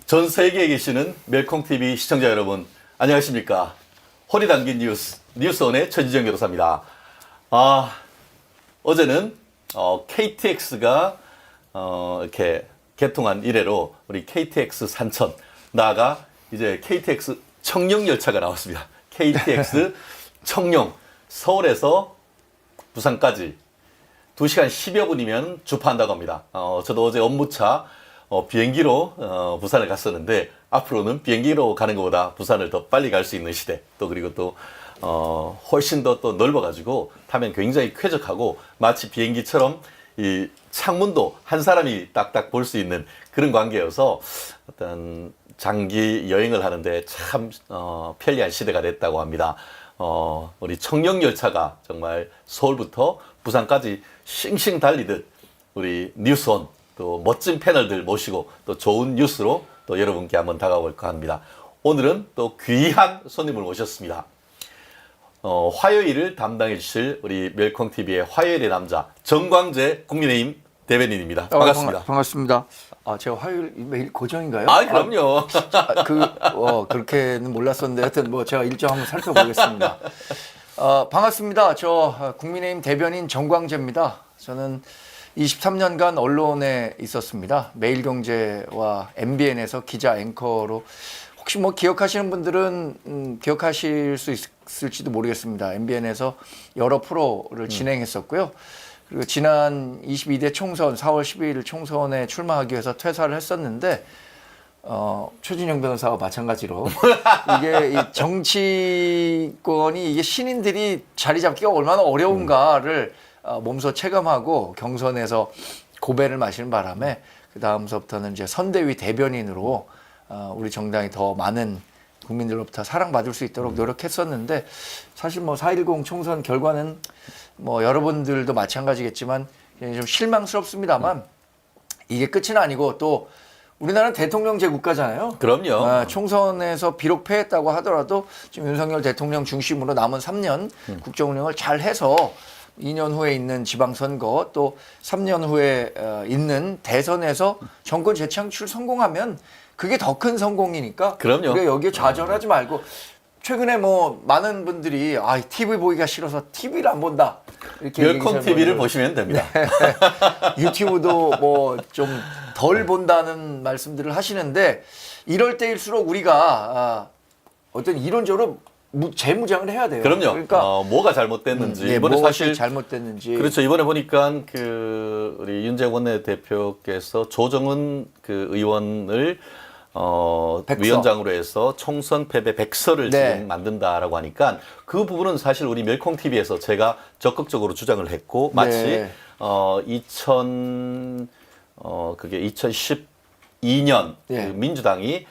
전 세계에 계시는 멜콩TV 시청자 여러분, 안녕하십니까. 허리 담긴 뉴스원의 최진정 변호사입니다. 어제는 KTX가 이렇게 개통한 이래로 우리 KTX 산천, 나아가 이제 KTX 청룡 열차가 나왔습니다. KTX 청룡, 서울에서 부산까지 2시간 10여 분이면 주파한다고 합니다. 저도 어제 업무차 비행기로 부산을 갔었는데, 앞으로는 비행기로 가는 것보다 부산을 더 빨리 갈 수 있는 시대, 또 그리고 또 훨씬 더 또 넓어가지고 타면 굉장히 쾌적하고, 마치 비행기처럼 이 창문도 한 사람이 딱딱 볼 수 있는 그런 관계여서 어떤 장기 여행을 하는데 참 편리한 시대가 됐다고 합니다. 우리 청룡 열차가 정말 서울부터 부산까지 싱싱 달리듯 우리 뉴스원 또 멋진 패널들 모시고 또 좋은 뉴스로 또 여러분께 한번 다가올까 합니다. 오늘은 또 귀한 손님을 모셨습니다. 화요일을 담당해 주실 우리 멜콩TV의 화요일의 남자 정광재 국민의힘 대변인입니다. 반갑습니다. 반갑습니다. 제가 화요일 매일 고정인가요? 그럼요. 그렇게는 몰랐었는데 하여튼 뭐 제가 일정 한번 살펴보겠습니다. 반갑습니다. 저 국민의힘 대변인 정광재입니다. 저는 23년간 언론에 있었습니다. 매일경제와 MBN에서 기자 앵커로, 혹시 뭐 기억하시는 분들은 기억하실 수 있을지도 모르겠습니다. MBN에서 여러 프로를 진행했었고요. 그리고 지난 22대 총선 4월 12일 총선에 출마하기 위해서 퇴사를 했었는데, 최진영 변호사와 마찬가지로 이게 이 정치권이 이게 신인들이 자리 잡기가 얼마나 어려운가를 몸소 체감하고 경선에서 고배를 마시는 바람에 그 다음서부터는 이제 선대위 대변인으로 우리 정당이 더 많은 국민들로부터 사랑받을 수 있도록 노력했었는데, 사실 뭐 4.10 총선 결과는 뭐 여러분들도 마찬가지겠지만 좀 실망스럽습니다만 이게 끝은 아니고, 또 우리나라는 대통령제 국가잖아요. 그럼요. 총선에서 비록 패했다고 하더라도 지금 윤석열 대통령 중심으로 남은 3년 국정 운영을 잘 해서 2년 후에 있는 지방선거, 또 3년 후에 있는 대선에서 정권 재창출 성공하면 그게 더 큰 성공이니까. 그럼요. 우리가 여기에 좌절하지 말고, 최근에 뭐 많은 분들이 TV 보기가 싫어서 TV를 안 본다, 이렇게 멜콩TV를 보시면 됩니다. 유튜브도 뭐 좀 덜 본다는 말씀들을 하시는데, 이럴 때일수록 우리가 어떤 이론적으로 재무장을 해야 돼요. 그럼요. 그러니까 뭐가 잘못됐는지, 이번에 뭐가 사실 잘못됐는지. 그렇죠. 이번에 보니까 우리 윤재원 원내대표께서 조정은 의원을 백서. 위원장으로 해서 총선 패배 백서를 네. 지금 만든다라고 하니까, 그 부분은 사실 우리 멜콩TV에서 제가 적극적으로 주장을 했고, 마치 네. 2012년 네. 민주당이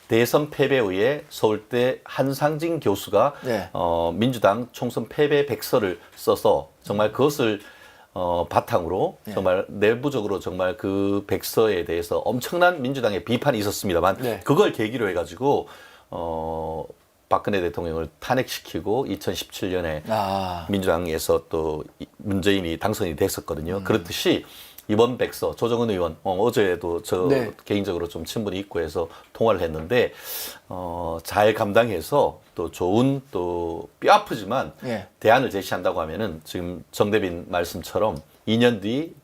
대선 패배 후에 서울대 한상진 교수가 네. 민주당 총선 패배 백서를 써서 정말 그것을 바탕으로 정말 내부적으로 정말 그 백서에 대해서 엄청난 민주당의 비판이 있었습니다만, 그걸 계기로 해가지고 박근혜 대통령을 탄핵시키고 2017년에 민주당에서 또 문재인이 당선이 됐었거든요. 그렇듯이 이번 백서, 조정은 의원, 어제도 저 개인적으로 좀 친분이 있고 해서 통화를 했는데, 잘 감당해서 또 좋은, 또 뼈아프지만 대안을 제시한다고 하면은, 지금 정대빈 말씀처럼 2년 뒤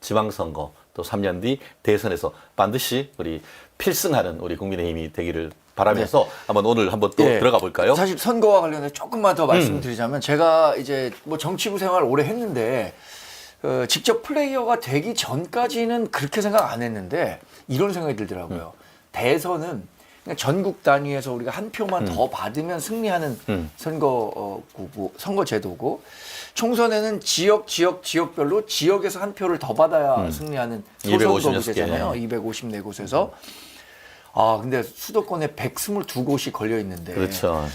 지방선거, 또 3년 뒤 대선에서 반드시 우리 필승하는 우리 국민의힘이 되기를 바라면서 오늘 한번 또 들어가 볼까요? 사실 선거와 관련해서 조금만 더 말씀드리자면, 제가 이제 뭐 정치부 생활 오래 했는데, 직접 플레이어가 되기 전까지는 그렇게 생각 안 했는데 이런 생각이 들더라고요. 대선은 그냥 전국 단위에서 우리가 한 표만 더 받으면 승리하는 선거 제도고, 총선에는 지역별로 지역에서 한 표를 더 받아야 승리하는 소선거구제잖아요. 254곳에서. 근데 수도권에 122곳이 걸려 있는데. 그렇죠.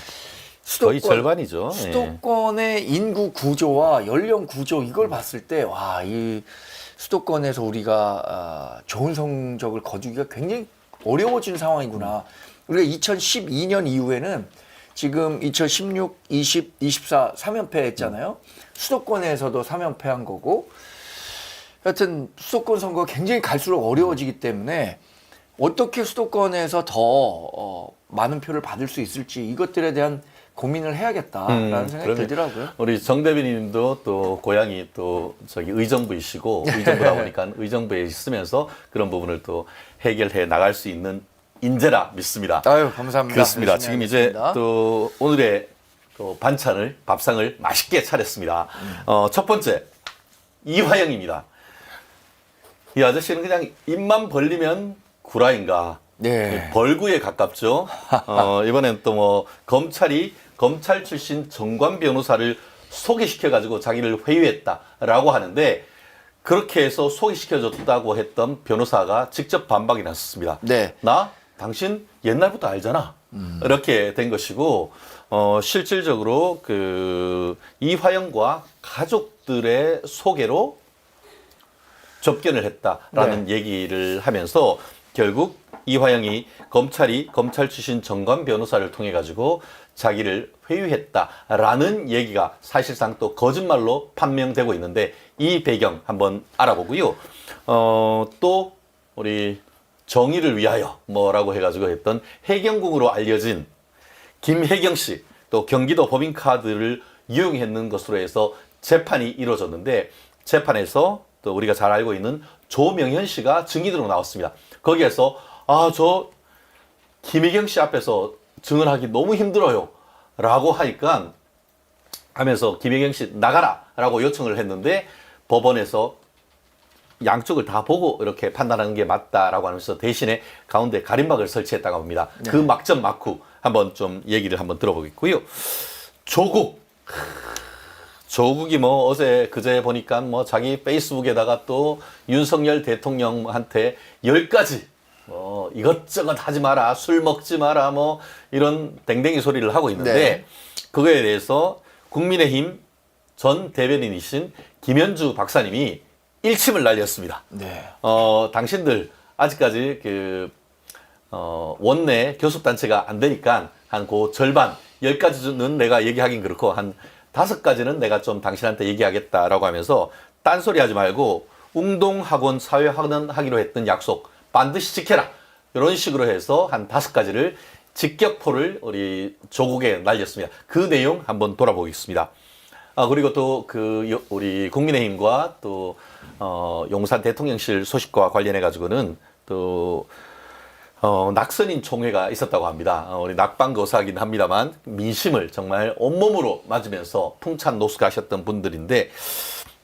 거의 절반이죠. 수도권의 인구 구조와 연령 구조, 이걸 봤을 때, 이 수도권에서 우리가 좋은 성적을 거두기가 굉장히 어려워진 상황이구나. 우리가 2012년 이후에는 지금 2016, 20, 24 3연패 했잖아요. 수도권에서도 3연패 한 거고, 하여튼 수도권 선거가 굉장히 갈수록 어려워지기 때문에 어떻게 수도권에서 더 많은 표를 받을 수 있을지 이것들에 대한 고민을 해야겠다라는 생각이 그러면 들더라고요. 우리 정 대변인님도 또 고향이 또 저기 의정부이시고 의정부다 보니까 의정부에 있으면서 그런 부분을 또 해결해 나갈 수 있는 인재라 믿습니다. 아유, 감사합니다. 그렇습니다. 열심히 지금 이제 하겠습니다. 또 오늘의 또 반찬을 밥상을 맛있게 차렸습니다. 첫 번째 이화영입니다. 이 아저씨는 그냥 입만 벌리면 구라인가. 네. 벌구에 가깝죠. 이번엔 또 뭐 검찰이 검찰 출신 정관 변호사를 소개시켜가지고 자기를 회유했다라고 하는데 그렇게 해서 소개시켜줬다고 했던 변호사가 직접 반박이 났었습니다. 네. 나 당신 옛날부터 알잖아. 이렇게 된 것이고 실질적으로 그 이화영과 가족들의 소개로 접견을 했다라는 얘기를 하면서 결국 이화영이 검찰이 검찰 출신 정관 변호사를 통해 가지고 자기를 회유했다라는 얘기가 사실상 또 거짓말로 판명되고 있는데 이 배경 한번 알아보고요. 또 우리 정의를 위하여 뭐라고 해가지고 했던 해경궁으로 알려진 김혜경 씨, 또 경기도 법인카드를 이용했는 것으로 해서 재판이 이루어졌는데 재판에서 또 우리가 잘 알고 있는 조명현 씨가 증인으로 나왔습니다. 거기에서 저 김혜경 씨 앞에서 증언하기 너무 힘들어요 라고 하면서 김혜경 씨 나가라 라고 요청을 했는데 법원에서 양쪽을 다 보고 이렇게 판단하는 게 맞다라고 하면서 대신에 가운데 가림막을 설치했다고 합니다. 네. 그 막전 막후 한번 좀 얘기를 한번 들어보겠고요. 조국이 뭐 어제 그제 보니까 뭐 자기 페이스북에다가 또 윤석열 대통령한테 10가지 뭐 이것저것 하지 마라, 술 먹지 마라, 뭐 이런 댕댕이 소리를 하고 있는데 네. 그거에 대해서 국민의힘 전 대변인이신 김현주 박사님이 일침을 날렸습니다. 네. 당신들 아직까지 원내 교섭단체가 안 되니까 한 그 절반 10가지는 내가 얘기하긴 그렇고 한 5가지는 내가 좀 당신한테 얘기하겠다라고 하면서 딴소리 하지 말고 웅동학원 사회학원 하기로 했던 약속 반드시 지켜라. 이런 식으로 해서 한 5가지를 직격포를 우리 조국에 날렸습니다. 그 내용 한번 돌아보겠습니다. 그리고 또 우리 국민의힘과 또 용산 대통령실 소식과 관련해 가지고는 또 낙선인 총회가 있었다고 합니다. 우리 낙방거사긴 합니다만 민심을 정말 온몸으로 맞으면서 풍찬노숙하셨던 분들인데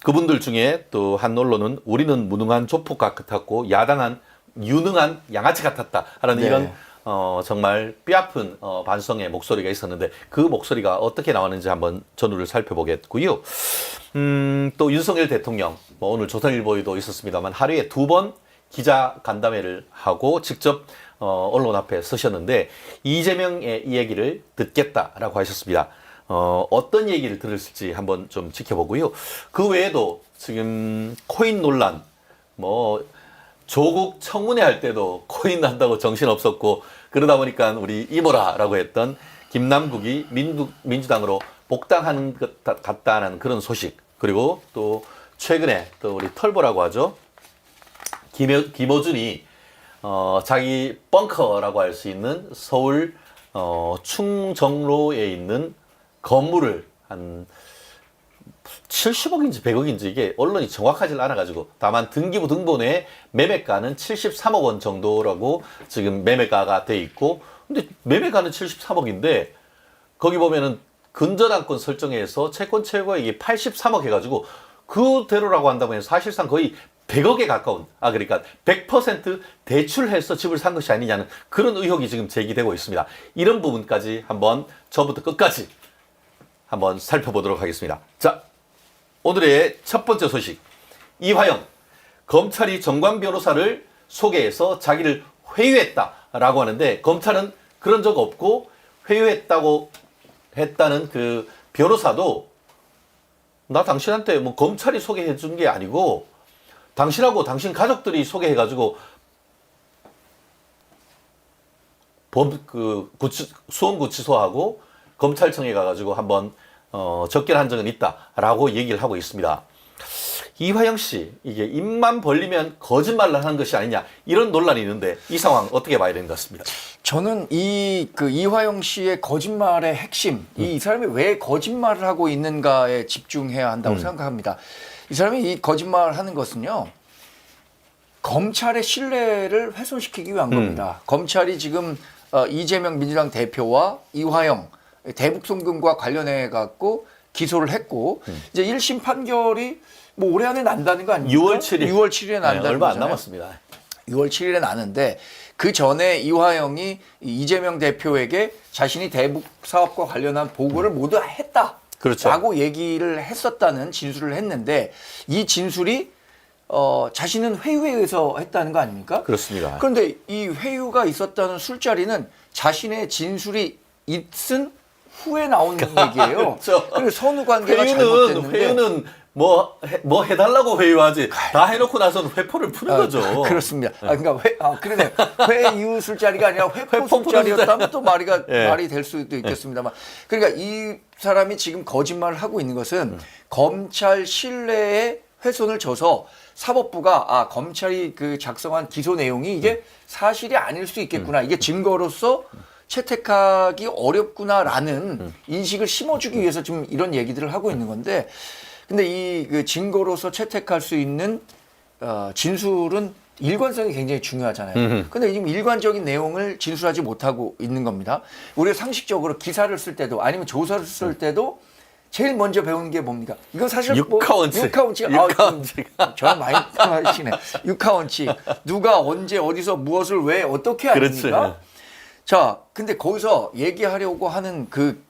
그분들 중에 또 한 언론은 우리는 무능한 조폭 같았고 야당한 유능한 양아치 같았다 하는 네. 이런 정말 뼈아픈 반성의 목소리가 있었는데 그 목소리가 어떻게 나왔는지 한번 전후를 살펴보겠고요. 또 윤석열 대통령 뭐 오늘 조선일보에도 있었습니다만 하루에 2번 기자 간담회를 하고 직접 언론 앞에 서셨는데 이재명의 이야기를 듣겠다라고 하셨습니다. 어떤 얘기를 들었을지 한번 좀 지켜보고요. 그 외에도 지금 코인 논란, 뭐 조국 청문회 할 때도 코인 난다고 정신없었고 그러다 보니까 우리 이모라라고 했던 김남국이 민주당으로 복당하는 것 같다는 그런 소식, 그리고 또 최근에 또 우리 털보라고 하죠. 김어준이 자기 벙커라고 할 수 있는 서울 충정로에 있는 건물을 한 70억인지 100억인지 이게 언론이 정확하지 않아가지고 다만 등기부 등본에 매매가는 73억 원 정도라고 지금 매매가가 돼 있고 근데 매매가는 73억인데 거기 보면은 근저당권 설정해서 채권 최고액이 83억 해가지고 그대로라고 한다면 사실상 거의 100억에 가까운 그러니까 100% 대출해서 집을 산 것이 아니냐는 그런 의혹이 지금 제기되고 있습니다. 이런 부분까지 한번 처음부터 끝까지 한번 살펴보도록 하겠습니다. 자, 오늘의 첫 번째 소식. 이화영, 검찰이 정관 변호사를 소개해서 자기를 회유했다라고 하는데 검찰은 그런 적 없고 회유했다고 했다는 그 변호사도 나 당신한테 뭐 검찰이 소개해 준 게 아니고 당신하고 당신 가족들이 소개해가지고 수원구치소하고 검찰청에 가가지고 한번 접견한 적은 있다라고 얘기를 하고 있습니다. 이화영 씨 이게 입만 벌리면 거짓말을 하는 것이 아니냐 이런 논란이 있는데 이 상황 어떻게 봐야 되는 것 같습니다. 저는 그 이화영 씨의 거짓말의 핵심, 이 사람이 왜 거짓말을 하고 있는가에 집중해야 한다고 생각합니다. 이 사람이 이 거짓말하는 것은요, 검찰의 신뢰를 훼손시키기 위한 겁니다. 검찰이 지금 이재명 민주당 대표와 이화영 대북 송금과 관련해 갖고 기소를 했고 이제 1심 판결이 뭐 올해 안에 난다는 거 아닙니까? 6월 7일. 6월 7일에 난다는 네, 얼마 안 거잖아요. 남았습니다. 6월 7일에 나는데 그 전에 이화영이 이재명 대표에게 자신이 대북 사업과 관련한 보고를 모두 했다. 그렇죠. 라고 얘기를 했었다는 진술을 했는데 이 진술이 자신은 회유에 의해서 했다는 거 아닙니까? 그렇습니다. 그런데 이 회유가 있었다는 술자리는 자신의 진술이 있은 후에 나온 얘기예요. 그렇죠. 그리고 선후 관계가 잘못됐는데 회유는 뭐 해달라고 회유하지 다 해놓고 나서는 회포를 푸는 거죠. 그렇습니다. 그러니까 그러네. 회유 술자리가 아니라 회포 회포 술자리였다면 또 말이 예. 될 수도 있겠습니다만. 그러니까 이 사람이 지금 거짓말을 하고 있는 것은 검찰 신뢰에 훼손을 줘서 사법부가 검찰이 그 작성한 기소 내용이 이게 사실이 아닐 수 있겠구나. 이게 증거로서 채택하기 어렵구나라는 인식을 심어주기 위해서 지금 이런 얘기들을 하고 있는 건데, 근데 이 그 증거로서 채택할 수 있는 진술은 일관성이 굉장히 중요하잖아요. 근데 지금 일관적인 내용을 진술하지 못하고 있는 겁니다. 우리가 상식적으로 기사를 쓸 때도 아니면 조사를 쓸 때도 제일 먼저 배우는 게 뭡니까? 이건 사실 육하원칙. 육하원칙. 저랑 많이 하시네. 육하원칙. 누가 언제 어디서 무엇을 왜 어떻게 그렇지. 아닙니까? 자, 근데 거기서 얘기하려고 하는 그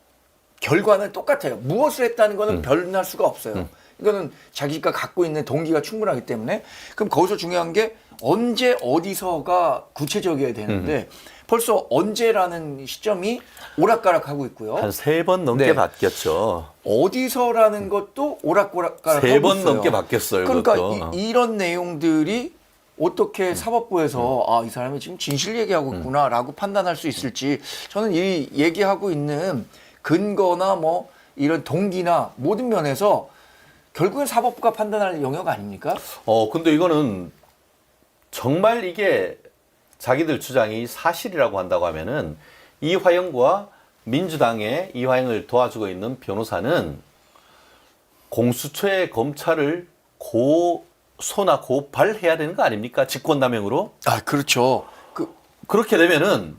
결과는 똑같아요. 무엇을 했다는 거는 변할 수가 없어요. 이거는 자기가 갖고 있는 동기가 충분하기 때문에. 그럼 거기서 중요한 게 언제 어디서가 구체적이어야 되는데 벌써 언제라는 시점이 오락가락하고 있고요. 한 3번 넘게 네. 바뀌었죠. 어디서라는 것도 오락가락하고 3번 있어요. 넘게 바뀌었어요. 그러니까 그것도. 이런 내용들이 어떻게 사법부에서 이 사람이 지금 진실 얘기하고 있구나라고 판단할 수 있을지, 저는 이 얘기하고 있는 근거나 뭐 이런 동기나 모든 면에서 결국엔 사법부가 판단할 영역 아닙니까? 근데 이거는 정말 이게 자기들 주장이 사실이라고 한다고 하면은 이화영과 민주당의 이화영을 도와주고 있는 변호사는 공수처의 검찰을 고소나 고발해야 되는 거 아닙니까? 직권남용으로? 그렇죠. 그렇게 되면은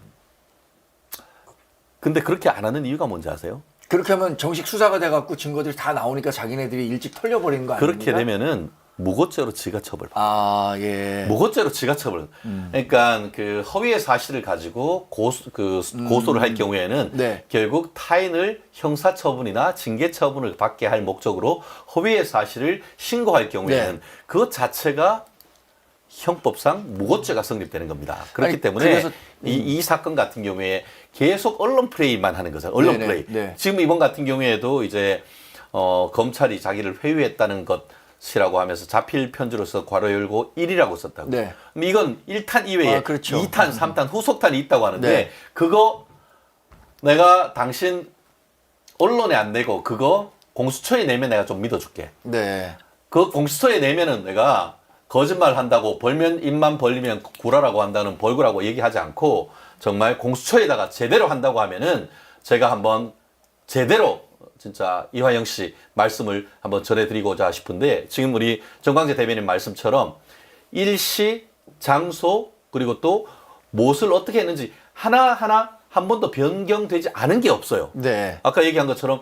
근데 그렇게 안 하는 이유가 뭔지 아세요? 그렇게 하면 정식 수사가 돼갖고 증거들이 다 나오니까 자기네들이 일찍 털려버리는 거 아닙니까? 그렇게 되면은 무고죄로 지가처벌. 예. 무고죄로 지가처벌. 그러니까 그 허위의 사실을 가지고 고소를 할 경우에는 네. 결국 타인을 형사처분이나 징계처분을 받게 할 목적으로 허위의 사실을 신고할 경우에는 네. 그것 자체가 형법상 무고죄가 성립되는 겁니다. 그렇기 아니, 때문에 그래서, 이 사건 같은 경우에 계속 언론 플레이만 하는 거죠. 언론 네네, 플레이. 네. 지금 이번 같은 경우에도 이제 검찰이 자기를 회유했다는 것이라고 하면서 자필 편지로서 괄호 열고 1이라고 썼다고. 네. 근데 이건 1탄 이외에 그렇죠. 2탄, 3탄, 후속탄이 있다고 하는데 네. 그거 내가 당신 언론에 안 내고 그거 공수처에 내면 내가 좀 믿어줄게. 네. 그 공수처에 내면은 내가 거짓말 한다고 벌면 입만 벌리면 구라라고 한다는 벌구라고 얘기하지 않고 정말 공수처에다가 제대로 한다고 하면은 제가 한번 제대로 진짜 이화영 씨 말씀을 한번 전해드리고자 싶은데, 지금 우리 정광재 대변인 말씀처럼 일시, 장소, 그리고 또 무엇을 어떻게 했는지 하나하나 한 번도 변경되지 않은 게 없어요. 네. 아까 얘기한 것처럼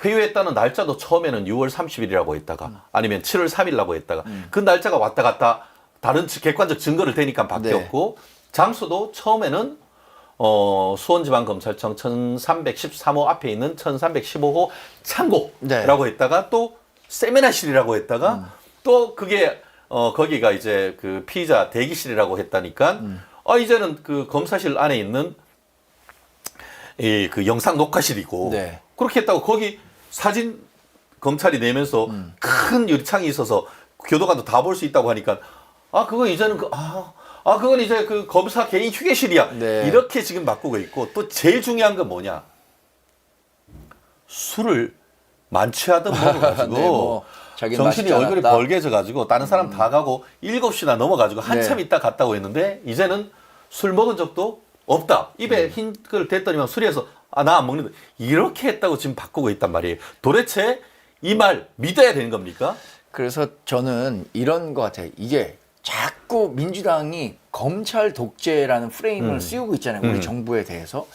회유했다는 날짜도 처음에는 6월 30일이라고 했다가 아니면 7월 3일이라고 했다가 그 날짜가 왔다 갔다 다른 객관적 증거를 대니까 바뀌었고, 장소도 처음에는 수원지방검찰청 1313호 앞에 있는 1315호 창고라고 했다가 또 세미나실이라고 했다가 또 그게 거기가 이제 그 피의자 대기실이라고 했다니까 이제는 그 검사실 안에 있는 그 영상 녹화실이고 네. 그렇게 했다고 거기 사진 검찰이 내면서 큰 유리창이 있어서 교도관도 다 볼 수 있다고 하니까 그건 이제는 그건 이제 그 검사 개인 휴게실이야. 네. 이렇게 지금 바꾸고 있고, 또 제일 중요한 건 뭐냐? 술을 만취하던 먹어가지고 네, 자기는 정신이 맛있지 얼굴이 않았다. 벌게져가지고 다른 사람 다 가고 7시나 넘어가지고 한참 네. 있다 갔다고 했는데 이제는 술 먹은 적도 없다. 입에 흰 걸 댔더니만 술에서 나 안 먹는다. 이렇게 했다고 지금 바꾸고 있단 말이에요. 도대체 이 말 믿어야 되는 겁니까? 그래서 저는 이런 것 같아요. 이게 자꾸 민주당이 검찰 독재라는 프레임을 씌우고 있잖아요. 우리 정부에 대해서.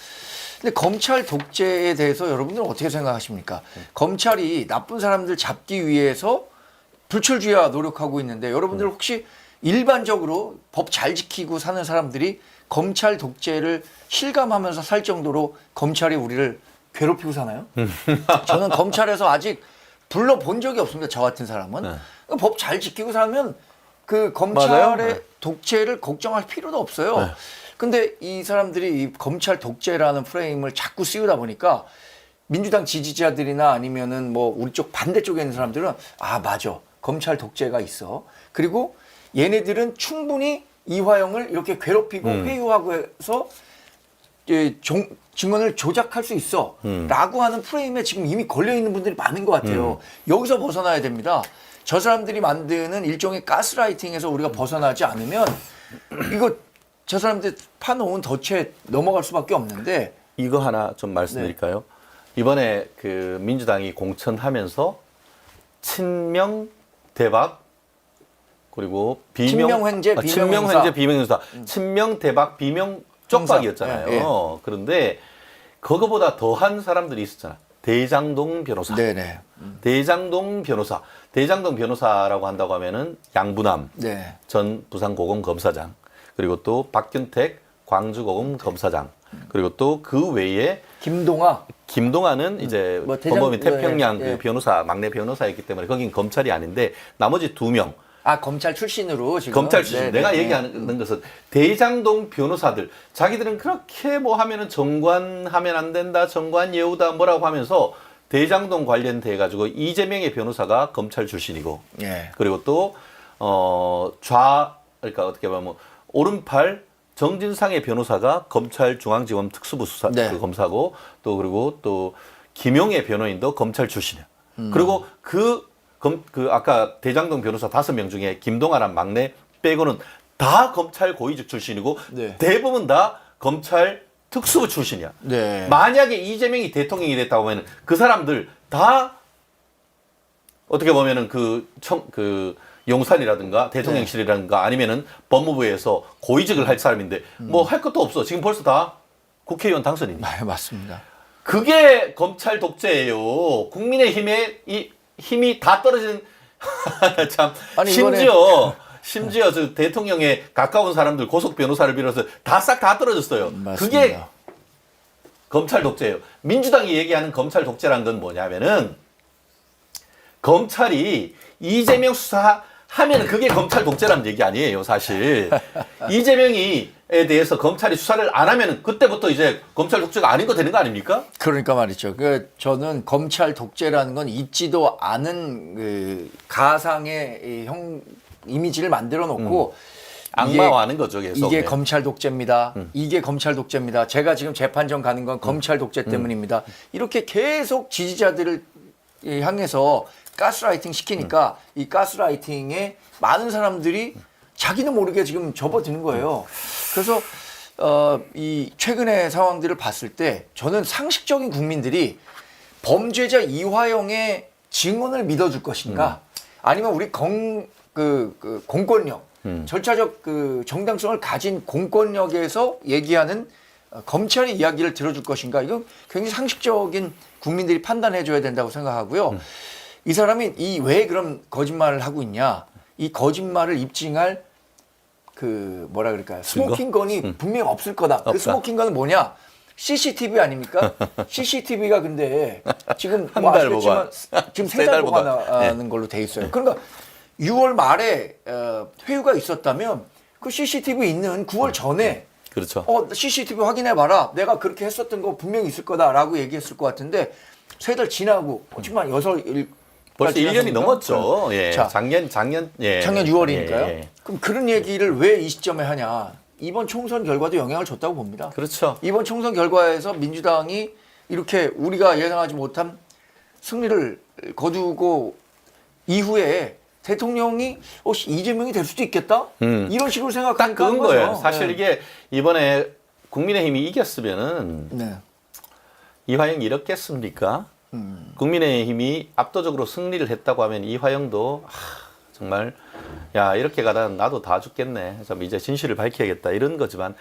근데 검찰 독재에 대해서 여러분들은 어떻게 생각하십니까? 검찰이 나쁜 사람들 잡기 위해서 불철주야 노력하고 있는데 여러분들 혹시 일반적으로 법 잘 지키고 사는 사람들이 검찰 독재를 실감하면서 살 정도로 검찰이 우리를 괴롭히고 사나요? 저는 검찰에서 아직 불러본 적이 없습니다. 저 같은 사람은. 법 잘 지키고 살면 그 검찰의 맞아요. 네. 독재를 걱정할 필요도 없어요. 근데 이 사람들이 이 검찰 독재라는 프레임을 자꾸 씌우다 보니까 민주당 지지자들이나 아니면은 뭐 우리 쪽 반대쪽에 있는 사람들은 아, 맞아. 검찰 독재가 있어. 그리고 얘네들은 충분히 이화영을 이렇게 괴롭히고 회유하고 해서 증언을 조작할 수 있어 라고 하는 프레임에 지금 이미 걸려있는 분들이 많은 것 같아요. 여기서 벗어나야 됩니다. 저 사람들이 만드는 일종의 가스라이팅에서 우리가 벗어나지 않으면 이거 저 사람들 파놓은 덫에 넘어갈 수밖에 없는데 이거 하나 좀 말씀드릴까요? 이번에 그 민주당이 공천하면서 친명 대박 그리고 비명 친명횡재, 친명횡재 비명형사 친명 대박 비명 쪽박이었잖아요. 예, 예. 그런데 그거보다 더한 사람들이 있었잖아. 대장동 변호사. 네네. 대장동 변호사. 대장동 변호사라고 한다고 하면은 양부남 네. 전 부산고검검사장 그리고 또 박균택 광주고검검사장 그리고 또 그 외에 김동아. 김동아는 이제 뭐 대장- 범법인 태평양 예, 예. 그 변호사 막내 변호사였기 때문에 거긴 검찰이 아닌데 나머지 2명 아, 검찰 출신으로 지금. 검찰 출신. 네네. 내가 얘기하는 것은 대장동 변호사들 자기들은 그렇게 뭐 하면은 정관하면 안 된다 정관 예우다 뭐라고 하면서 대장동 관련돼 가지고 이재명의 변호사가 검찰 출신이고 예. 그리고 또 그러니까 어떻게 보면 뭐 오른팔 정진상의 변호사가 검찰 중앙지검 특수부 수사 네. 그 검사고 또 그리고 또 김용의 변호인도 검찰 출신이야. 그리고 그 아까 대장동 변호사 5명 중에 김동아란 막내 빼고는 다 검찰 고위직 출신이고 네. 대부분 다 검찰 특수부 출신이야. 네. 만약에 이재명이 대통령이 됐다고 하면 그 사람들 다 어떻게 보면은 그 용산이라든가 대통령실이라든가 아니면은 법무부에서 고위직을 할 사람인데 뭐 할 것도 없어. 지금 벌써 다 국회의원 당선이니. 네, 맞습니다. 그게 검찰 독재예요. 국민의힘의 이 힘이 다 떨어지는 참 아니, 심지어 저 대통령에 가까운 사람들 고속 변호사를 빌어서 다 싹 다 떨어졌어요. 맞습니다. 그게 검찰 독재예요. 민주당이 얘기하는 검찰 독재란 건 뭐냐면은 검찰이 이재명 수사하면 그게 검찰 독재라는 얘기 아니에요, 사실. 이재명에 대해서 검찰이 수사를 안 하면은 그때부터 이제 검찰 독재가 아닌 거 되는 거 아닙니까? 그러니까 말이죠. 저는 검찰 독재라는 건 있지도 않은 그 가상의 이미지를 만들어 놓고 악마화하는 거죠, 계속. 이게 네. 검찰 독재입니다. 이게 검찰 독재입니다. 제가 지금 재판정 가는 건 검찰 독재 때문입니다. 이렇게 계속 지지자들을 향해서 가스라이팅 시키니까 이 가스라이팅에 많은 사람들이 자기는 모르게 지금 접어드는 거예요. 그래서 이 최근의 상황들을 봤을 때 저는 상식적인 국민들이 범죄자 이화영의 증언을 믿어줄 것인가 아니면 우리 공권력 절차적 그 정당성을 가진 공권력에서 얘기하는 검찰의 이야기를 들어줄 것인가 이거 굉장히 상식적인 국민들이 판단해 줘야 된다고 생각하고요. 이 사람이 왜 그럼 거짓말을 하고 있냐? 이 거짓말을 입증할 그 뭐라 그럴까요? 스모킹건이 분명히 없을 거다. 없다. 그 스모킹건은 뭐냐? CCTV 아닙니까? CCTV가 근데 지금 한 뭐 달 아시겠지만 지금 세 세 달 달 보관. 보관하는 걸로 돼 있어요. 그러니까 6월 말에 회유가 있었다면 그 CCTV 있는 9월 전에 그렇죠. CCTV 확인해 봐라. 내가 그렇게 했었던 거 분명히 있을 거다라고 얘기했을 것 같은데 3달 지나고 정말 벌써 1년이 넘었죠. 네. 예. 자, 작년 6월이니까요. 예. 그럼 그런 얘기를 왜 이 시점에 하냐? 이번 총선 결과도 영향을 줬다고 봅니다. 그렇죠. 이번 총선 결과에서 민주당이 이렇게 우리가 예상하지 못한 승리를 거두고 이후에 대통령이 이재명이 될 수도 있겠다? 이런 식으로 딱 생각하니까 그건 한 거죠. 거예요. 사실 네. 이게 이번에 국민의힘이 이겼으면은 네. 이화영 이렇겠습니까? 국민의힘이 압도적으로 승리를 했다고 하면 이화영도 정말 야 이렇게 가다 나도 다 죽겠네. 좀 이제 진실을 밝혀야겠다 이런 거지만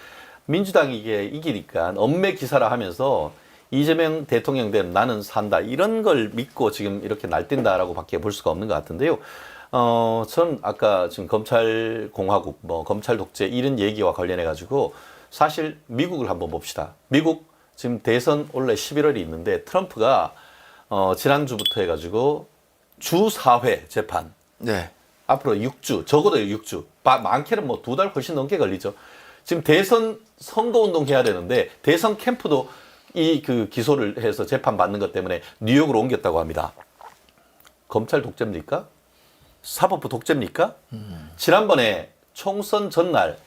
민주당이 이게 이기니까 엄매 기사라 하면서 이재명 대통령 되면 나는 산다 이런 걸 믿고 지금 이렇게 날뛴다라고밖에 볼 수가 없는 것 같은데요. 전 아까 지금 검찰 공화국, 뭐 검찰 독재 이런 얘기와 관련해 가지고 사실 미국을 한번 봅시다. 미국 지금 대선 원래 11월이 있는데 트럼프가 지난주부터 해가지고 주 4회 재판 네. 앞으로 6주 적어도 6주 많게는 뭐 2달 훨씬 넘게 걸리죠. 지금 대선 선거운동 해야 되는데 대선 캠프도 이 그 기소를 해서 재판 받는 것 때문에 뉴욕으로 옮겼다고 합니다. 검찰 독재입니까? 사법부 독재입니까? 지난번에 총선 전날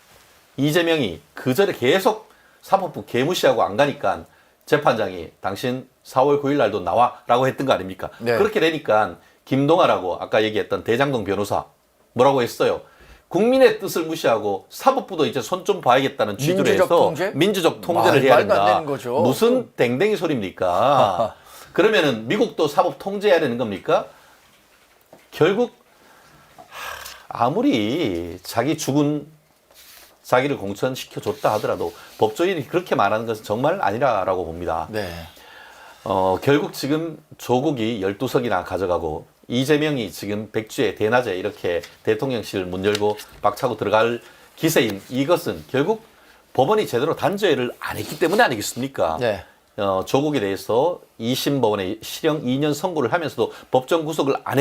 이재명이 그 전에 계속 사법부 개무시하고 안 가니까 재판장이 당신 4월 9일 날도 나와라고 했던 거 아닙니까? 네. 그렇게 되니까 김동아라고 아까 얘기했던 대장동 변호사 뭐라고 했어요? 국민의 뜻을 무시하고 사법부도 이제 손 좀 봐야겠다는 취지로 민주적 해서 통제? 민주적 통제를 해야 말도 안 된다. 되는 거죠. 무슨 댕댕이 소리입니까? 그러면은 미국도 사법 통제해야 되는 겁니까? 결국 아무리 자기 죽은 자기를 공천시켜줬다 하더라도 법조인이 그렇게 말하는 것은 정말 아니라고 봅니다. 네. 결국 지금 조국이 12석이나 가져가고 이재명이 지금 백주에 대낮에 이렇게 대통령실 문 열고 박차고 들어갈 기세인 이것은 결국 법원이 제대로 단죄를 안 했기 때문에 아니겠습니까? 네. 조국에 대해서 2심 법원에 실형 2년 선고를 하면서도 법정 구속을 안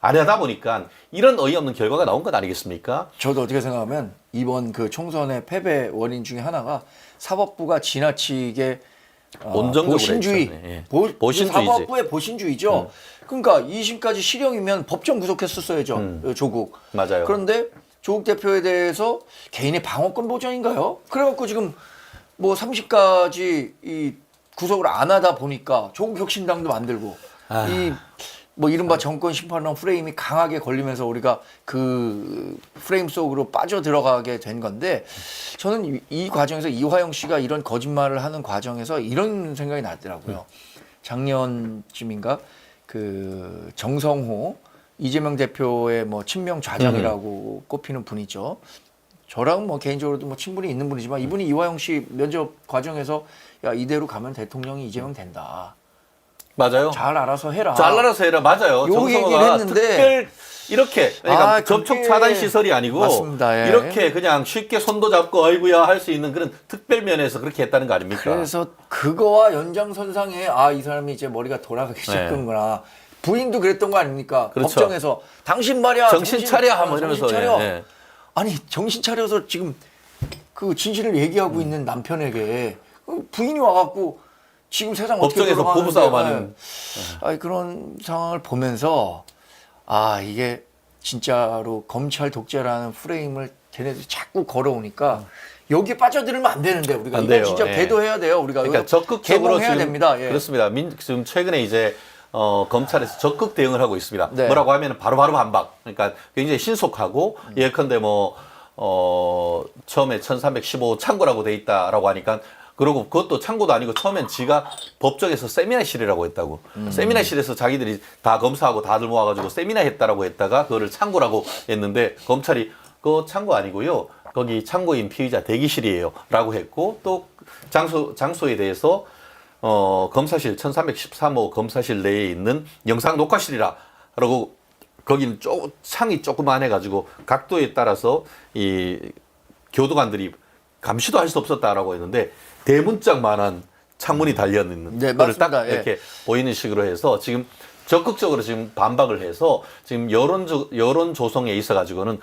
하다 보니까 이런 어이없는 결과가 나온 것 아니겠습니까? 저도 어떻게 생각하면 이번 그 총선의 패배 원인 중에 하나가 사법부가 지나치게 온정적으로 보신주의, 했죠. 예. 보신주의지. 보신주의지. 사법부의 보신주의죠. 그러니까 2심까지 실형이면 법정 구속했었어야죠. 조국. 맞아요. 그런데 조국 대표에 대해서 개인의 방어권 보장인가요? 그래갖고 지금 뭐 30까지 이 구속을 안 하다 보니까 조국 혁신당도 만들고 이 뭐 이른바 정권 심판론 프레임이 강하게 걸리면서 우리가 그 프레임 속으로 빠져 들어가게 된 건데 저는 이 과정에서 이화영 씨가 이런 거짓말을 하는 과정에서 이런 생각이 나더라고요. 작년쯤인가 그 정성호 이재명 대표의 뭐 친명 좌장이라고 꼽히는 분이죠. 저랑 뭐 개인적으로도 뭐 친분이 있는 분이지만 이분이 이화영 씨 면접 과정에서 야 이대로 가면 대통령이 이재명 된다. 맞아요. 잘 알아서 해라. 잘 알아서 해라. 맞아요. 요 얘기를 정성호가 했는데 특별 이렇게 그러니까 접촉 그게 차단 시설이 아니고 맞습니다. 예. 이렇게 그냥 쉽게 손도 잡고 아이고야 할 수 있는 그런 특별 면에서 그렇게 했다는 거 아닙니까? 그래서 그거와 연장선상에 이 사람이 이제 머리가 돌아가기 시작하는구나. 부인도 그랬던 거 아닙니까? 그렇죠. 법정에서 당신 말이야. 정신 차려 한번 정신 이러면서 차려. 예. 아니 정신 차려서 지금 그 진실을 얘기하고 있는 남편에게 부인이 와갖고 지금 세상 어떻게 법정에서 돌아가는데, 부부싸움하는 아니 그런 상황을 보면서 이게 진짜로 검찰 독재라는 프레임을 걔네들이 자꾸 걸어오니까 여기에 빠져들면 안 되는데 우리가 안 이건 돼요. 진짜 예. 배도해야 돼요. 우리가 그러니까 이거 적극적으로 개봉해야 지금 됩니다. 예. 그렇습니다. 지금 최근에 이제 검찰에서 적극 대응을 하고 있습니다. 네. 뭐라고 하면 바로바로 반박. 그러니까 굉장히 신속하고 예컨대 뭐 처음에 1315 창고라고 돼 있다라고 하니까 그리고 그것도 창고도 아니고 처음엔 지가 법정에서 세미나실이라고 했다고. 세미나실에서 자기들이 다 검사하고 다들 모아가지고 세미나 했다라고 했다가 그거를 창고라고 했는데 검찰이 그거 창고 아니고요. 거기 창고인 피의자 대기실이에요. 라고 했고 또 장소에 대해서 검사실 1313호 검사실 내에 있는 영상 녹화실이라 라고 거기는 창이 조그만해가지고 각도에 따라서 이 교도관들이 감시도 할 수 없었다라고 했는데 대문짝만한 창문이 달려있는 네, 그걸 딱 맞습니다. 예. 이렇게 보이는 식으로 해서 지금 적극적으로 지금 반박을 해서 지금 여론 조성에 있어 가지고는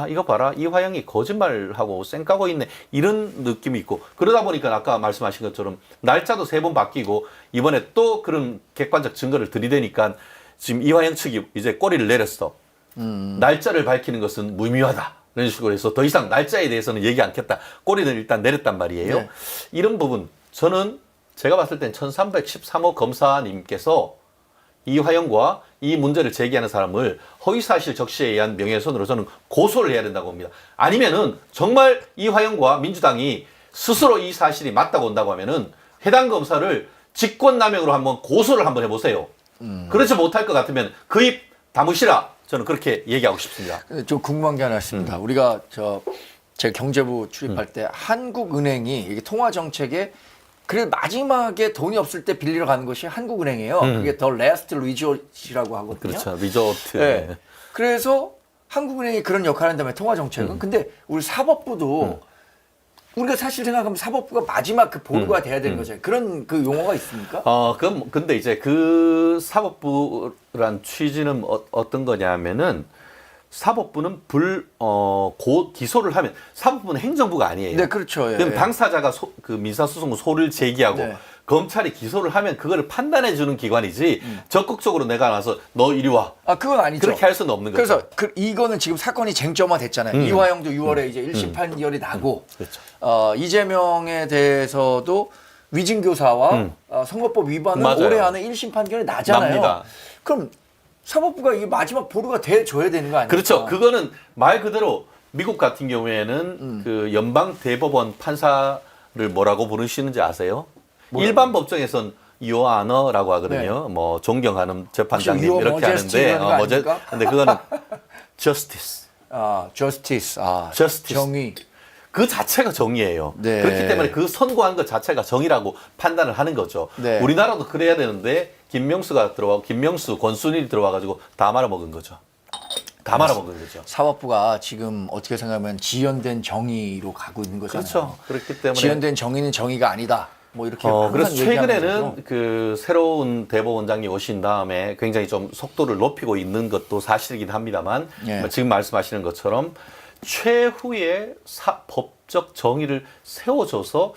이거 봐라 이화영이 거짓말하고 쌩까고 있네 이런 느낌이 있고 그러다 보니까 아까 말씀하신 것처럼 날짜도 3번 바뀌고 이번에 또 그런 객관적 증거를 들이대니까 지금 이화영 측이 이제 꼬리를 내렸어. 날짜를 밝히는 것은 무의미하다. 이런 식으로 해서 더 이상 날짜에 대해서는 얘기 않겠다. 꼬리는 일단 내렸단 말이에요. 네. 이런 부분 저는 제가 봤을 땐 1313호 검사님께서 이화영과 이 문제를 제기하는 사람을 허위사실 적시에 의한 명예훼손으로 저는 고소를 해야 된다고 봅니다. 아니면은 정말 이화영과 민주당이 스스로 이 사실이 맞다고 온다고 하면은 해당 검사를 직권남용으로 한번 고소를 한번 해보세요. 그렇지 못할 것 같으면 그 입 다무시라. 저는 그렇게 얘기하고 싶습니다. 좀 궁금한 게 하나 있습니다. 우리가 제가 경제부 출입할 때 한국은행이 이게 통화 정책에 그래 마지막에 돈이 없을 때 빌리러 가는 것이 한국은행이에요. 그게 더 레스트 리조트라고 하거든요. 그렇죠. 리조트. 네. 그래서 한국은행이 그런 역할을 한다면 통화 정책은. 근데 우리 사법부도 우리가 사실 생각하면 사법부가 마지막 그 보루가 돼야 되는 거잖아요. 그런 그 용어가 있습니까? 그럼 근데 이제 그 사법부란 취지는 어떤 거냐면은 사법부는 기소를 하면 사법부는 행정부가 아니에요. 네, 그렇죠. 예, 그럼 예. 당사자가 그 민사소송 소를 제기하고 네. 검찰이 기소를 하면 그거를 판단해 주는 기관이지 적극적으로 내가 나서 너 이리 와. 그건 아니죠. 그렇게 할 수는 없는 거죠. 그래서 이거는 지금 사건이 쟁점화 됐잖아요. 이화영도 6월에 이제 1심 판결이 나고 그렇죠. 이재명에 대해서도 위증교사와 선거법 위반을 맞아요. 올해 안에 1심 판결이 나잖아요. 납니다. 그럼 사법부가 이게 마지막 보루가 돼줘야 되는 거 아니에요? 그렇죠. 그거는 말 그대로 미국 같은 경우에는 그 연방 대법원 판사를 뭐라고 부르시는지 아세요? 일반 법정에선 유어 아너라고 하거든요. 뭐 존경하는 재판장님 your 이렇게 majesty 하는데 이런 거 아닙니까? 근데 그거는 justice. justice. justice. 정의. 그 자체가 정의예요. 네. 그렇기 때문에 그 선고한 것 자체가 정의라고 판단을 하는 거죠. 네. 우리나라도 그래야 되는데 김명수, 권순일이 들어와가지고 다 말아먹은 거죠. 다 말아먹은 거죠. 사법부가 지금 어떻게 생각하면 지연된 정의로 가고 있는 거잖아요. 그렇죠. 그렇기 때문에 지연된 정의는 정의가 아니다. 뭐 이렇게 항상 그래서 얘기하는 최근에는 거죠. 그 새로운 대법원장이 오신 다음에 굉장히 좀 속도를 높이고 있는 것도 사실이긴 합니다만 예. 지금 말씀하시는 것처럼 최후의 법적 정의를 세워줘서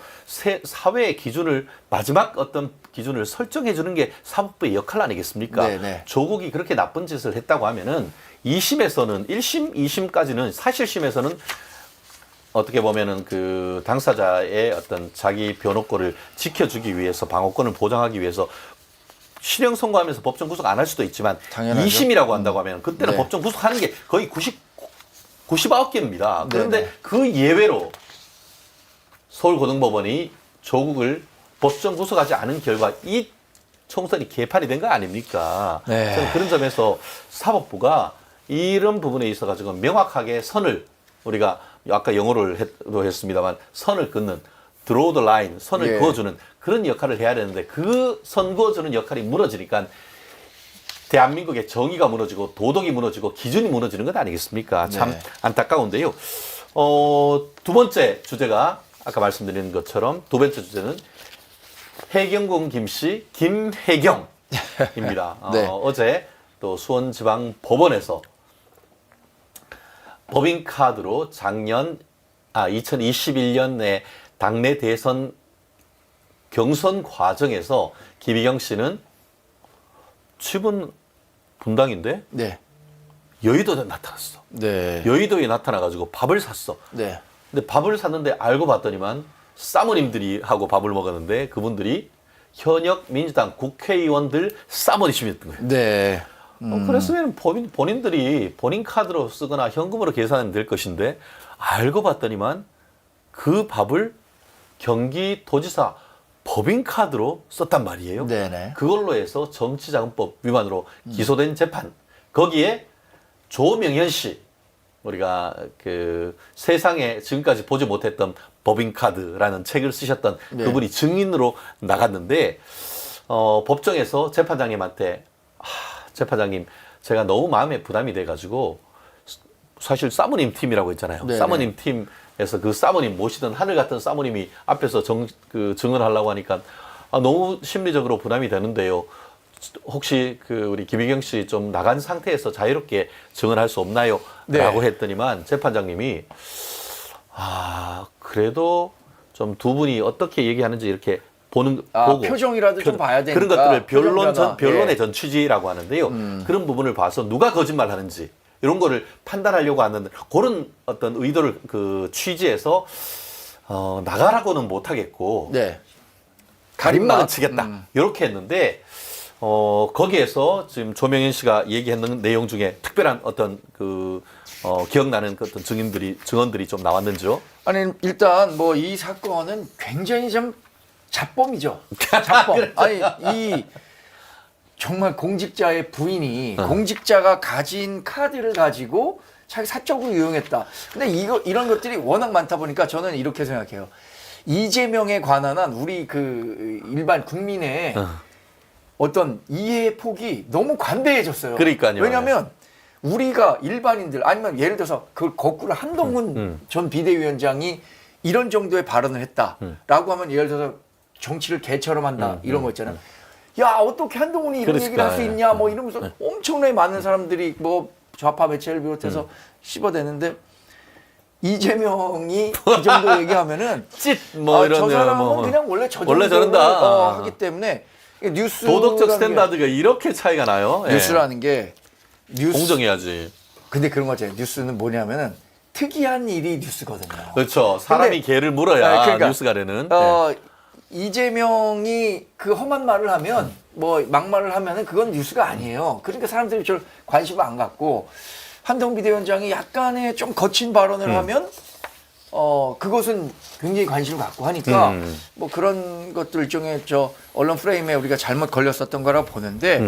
사회의 기준을 마지막 어떤 기준을 설정해 주는 게 사법부의 역할 아니겠습니까? 네네. 조국이 그렇게 나쁜 짓을 했다고 하면은 2심에서는 1심, 2심까지는 사실심에서는 어떻게 보면은 그 당사자의 어떤 자기 변호권을 지켜주기 위해서 방어권을 보장하기 위해서 실형 선고하면서 법정 구속 안 할 수도 있지만 당연하죠. 2심이라고 한다고 하면 그때는 네. 법정 구속하는 게 거의 99개입니다. 그런데 네네. 그 예외로 서울고등법원이 조국을 법정 구속하지 않은 결과 이 총선이 개판이 된 거 아닙니까? 네. 저는 그런 점에서 사법부가 이런 부분에 있어 가지고 명확하게 선을 우리가 아까 영어로 했습니다만 선을 긋는 draw the line, 선을 예. 그어주는 그런 역할을 해야 되는데 그 선 그어주는 역할이 무너지니까 대한민국의 정의가 무너지고 도덕이 무너지고 기준이 무너지는 것 아니겠습니까? 참 네. 안타까운데요. 두 번째 주제가 아까 말씀드린 것처럼 두 번째 주제는 해경군 김씨 김혜경입니다. 네. 어제 또 수원지방법원에서 법인카드로 2021년에 당내 대선 경선 과정에서 김희경 씨는 취분 분당인데 네. 여의도에 나타났어. 네. 여의도에 나타나가지고 밥을 샀어. 네. 근데 밥을 샀는데 알고 봤더니만 사모님들이 하고 밥을 먹었는데 그분들이 현역 민주당 국회의원들 사모님이셨던 거예요. 네. 그랬으면 본인들이 본인 카드로 쓰거나 현금으로 계산하면 될 것인데 알고 봤더니만 그 밥을 경기도지사 법인카드로 썼단 말이에요. 네네. 그걸로 해서 정치자금법 위반으로 기소된 재판. 거기에 조명현 씨, 우리가 그 세상에 지금까지 보지 못했던 법인카드라는 책을 쓰셨던 네. 그분이 증인으로 나갔는데 법정에서 재판장님한테 재판장님 제가 너무 마음에 부담이 돼가지고 사실 사모님 팀이라고 했잖아요. 네네. 사모님 팀에서 그 사모님 모시던 하늘 같은 사모님이 앞에서 증언하려고 하니까 너무 심리적으로 부담이 되는데요. 혹시 우리 김희경 씨 좀 나간 상태에서 자유롭게 증언할 수 없나요? 네. 라고 했더니만 재판장님이 그래도 좀 두 분이 어떻게 얘기하는지 이렇게 보고 표정이라도 좀 봐야 되니까. 그런 것들을 표정 변론의 변화. 전 취지라고 하는데요. 그런 부분을 봐서 누가 거짓말하는지 이런 거를 판단하려고 하는 그런 어떤 의도를 그 취지에서 나가라고는 못하겠고 네. 가림막은 치겠다 이렇게 했는데 거기에서 지금 조명현 씨가 얘기했는 내용 중에 특별한 어떤 기억나는 그 어떤 증언들이 좀 나왔는지요? 아니 일단 뭐 이 사건은 굉장히 좀 자범이죠. 자범. 아니 이 정말 공직자의 부인이 공직자가 가진 카드를 가지고 자기 사적으로 이용했다. 근데 이런 것들이 워낙 많다 보니까 저는 이렇게 생각해요. 이재명에 관한 한 우리 그 일반 국민의 어떤 이해 폭이 너무 관대해졌어요. 그러니까요. 왜냐하면 우리가 일반인들 아니면 예를 들어서 그 거꾸로 한동훈 전 비대위원장이 이런 정도의 발언을 했다라고 하면 예를 들어서 정치를 개처럼 한다 이런 거 있잖아요. 야 어떻게 한동훈이 이런 그러니까. 얘기를 할 수 있냐 뭐 이러면서 엄청나게 많은 사람들이 뭐 좌파 매체를 비롯해서 씹어대는데 이재명이 그 정도 얘기하면은 뭐 이런 저 사람은 뭐 그냥 원래 저 원래 정도를 저런다. 하기 때문에 뉴스 도덕적 스탠다드가 이렇게 차이가 나요. 예. 뉴스라는 게 뉴스 공정해야지. 근데 그런 거죠. 뉴스는 뭐냐면은 특이한 일이 뉴스거든요. 그렇죠. 사람이 근데- 개를 물어야 그러니까, 뉴스가 되는. 이재명이 그 험한 말을 하면 뭐 막말을 하면은 그건 뉴스가 아니에요. 그러니까 사람들이 별 관심을 안 갖고 한동훈 비대위원장이 약간의 좀 거친 발언을 하면 그것은 굉장히 관심을 갖고 하니까 뭐 그런 것들 일종의 언론 프레임에 우리가 잘못 걸렸었던 거라고 보는데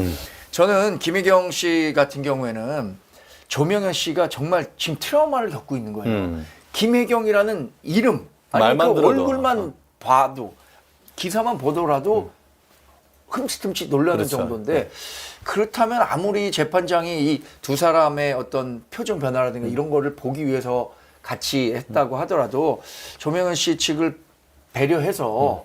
저는 김혜경 씨 같은 경우에는 조명현 씨가 정말 지금 트라우마를 겪고 있는 거예요. 김혜경이라는 이름 아니 말만 그 들어도. 얼굴만 봐도 기사만 보더라도 흠칫흠칫 놀라는 그렇죠. 정도인데 그렇다면 아무리 재판장이 이 두 사람의 어떤 표정 변화라든가 이런 거를 보기 위해서 같이 했다고 하더라도 조명현 씨 측을 배려해서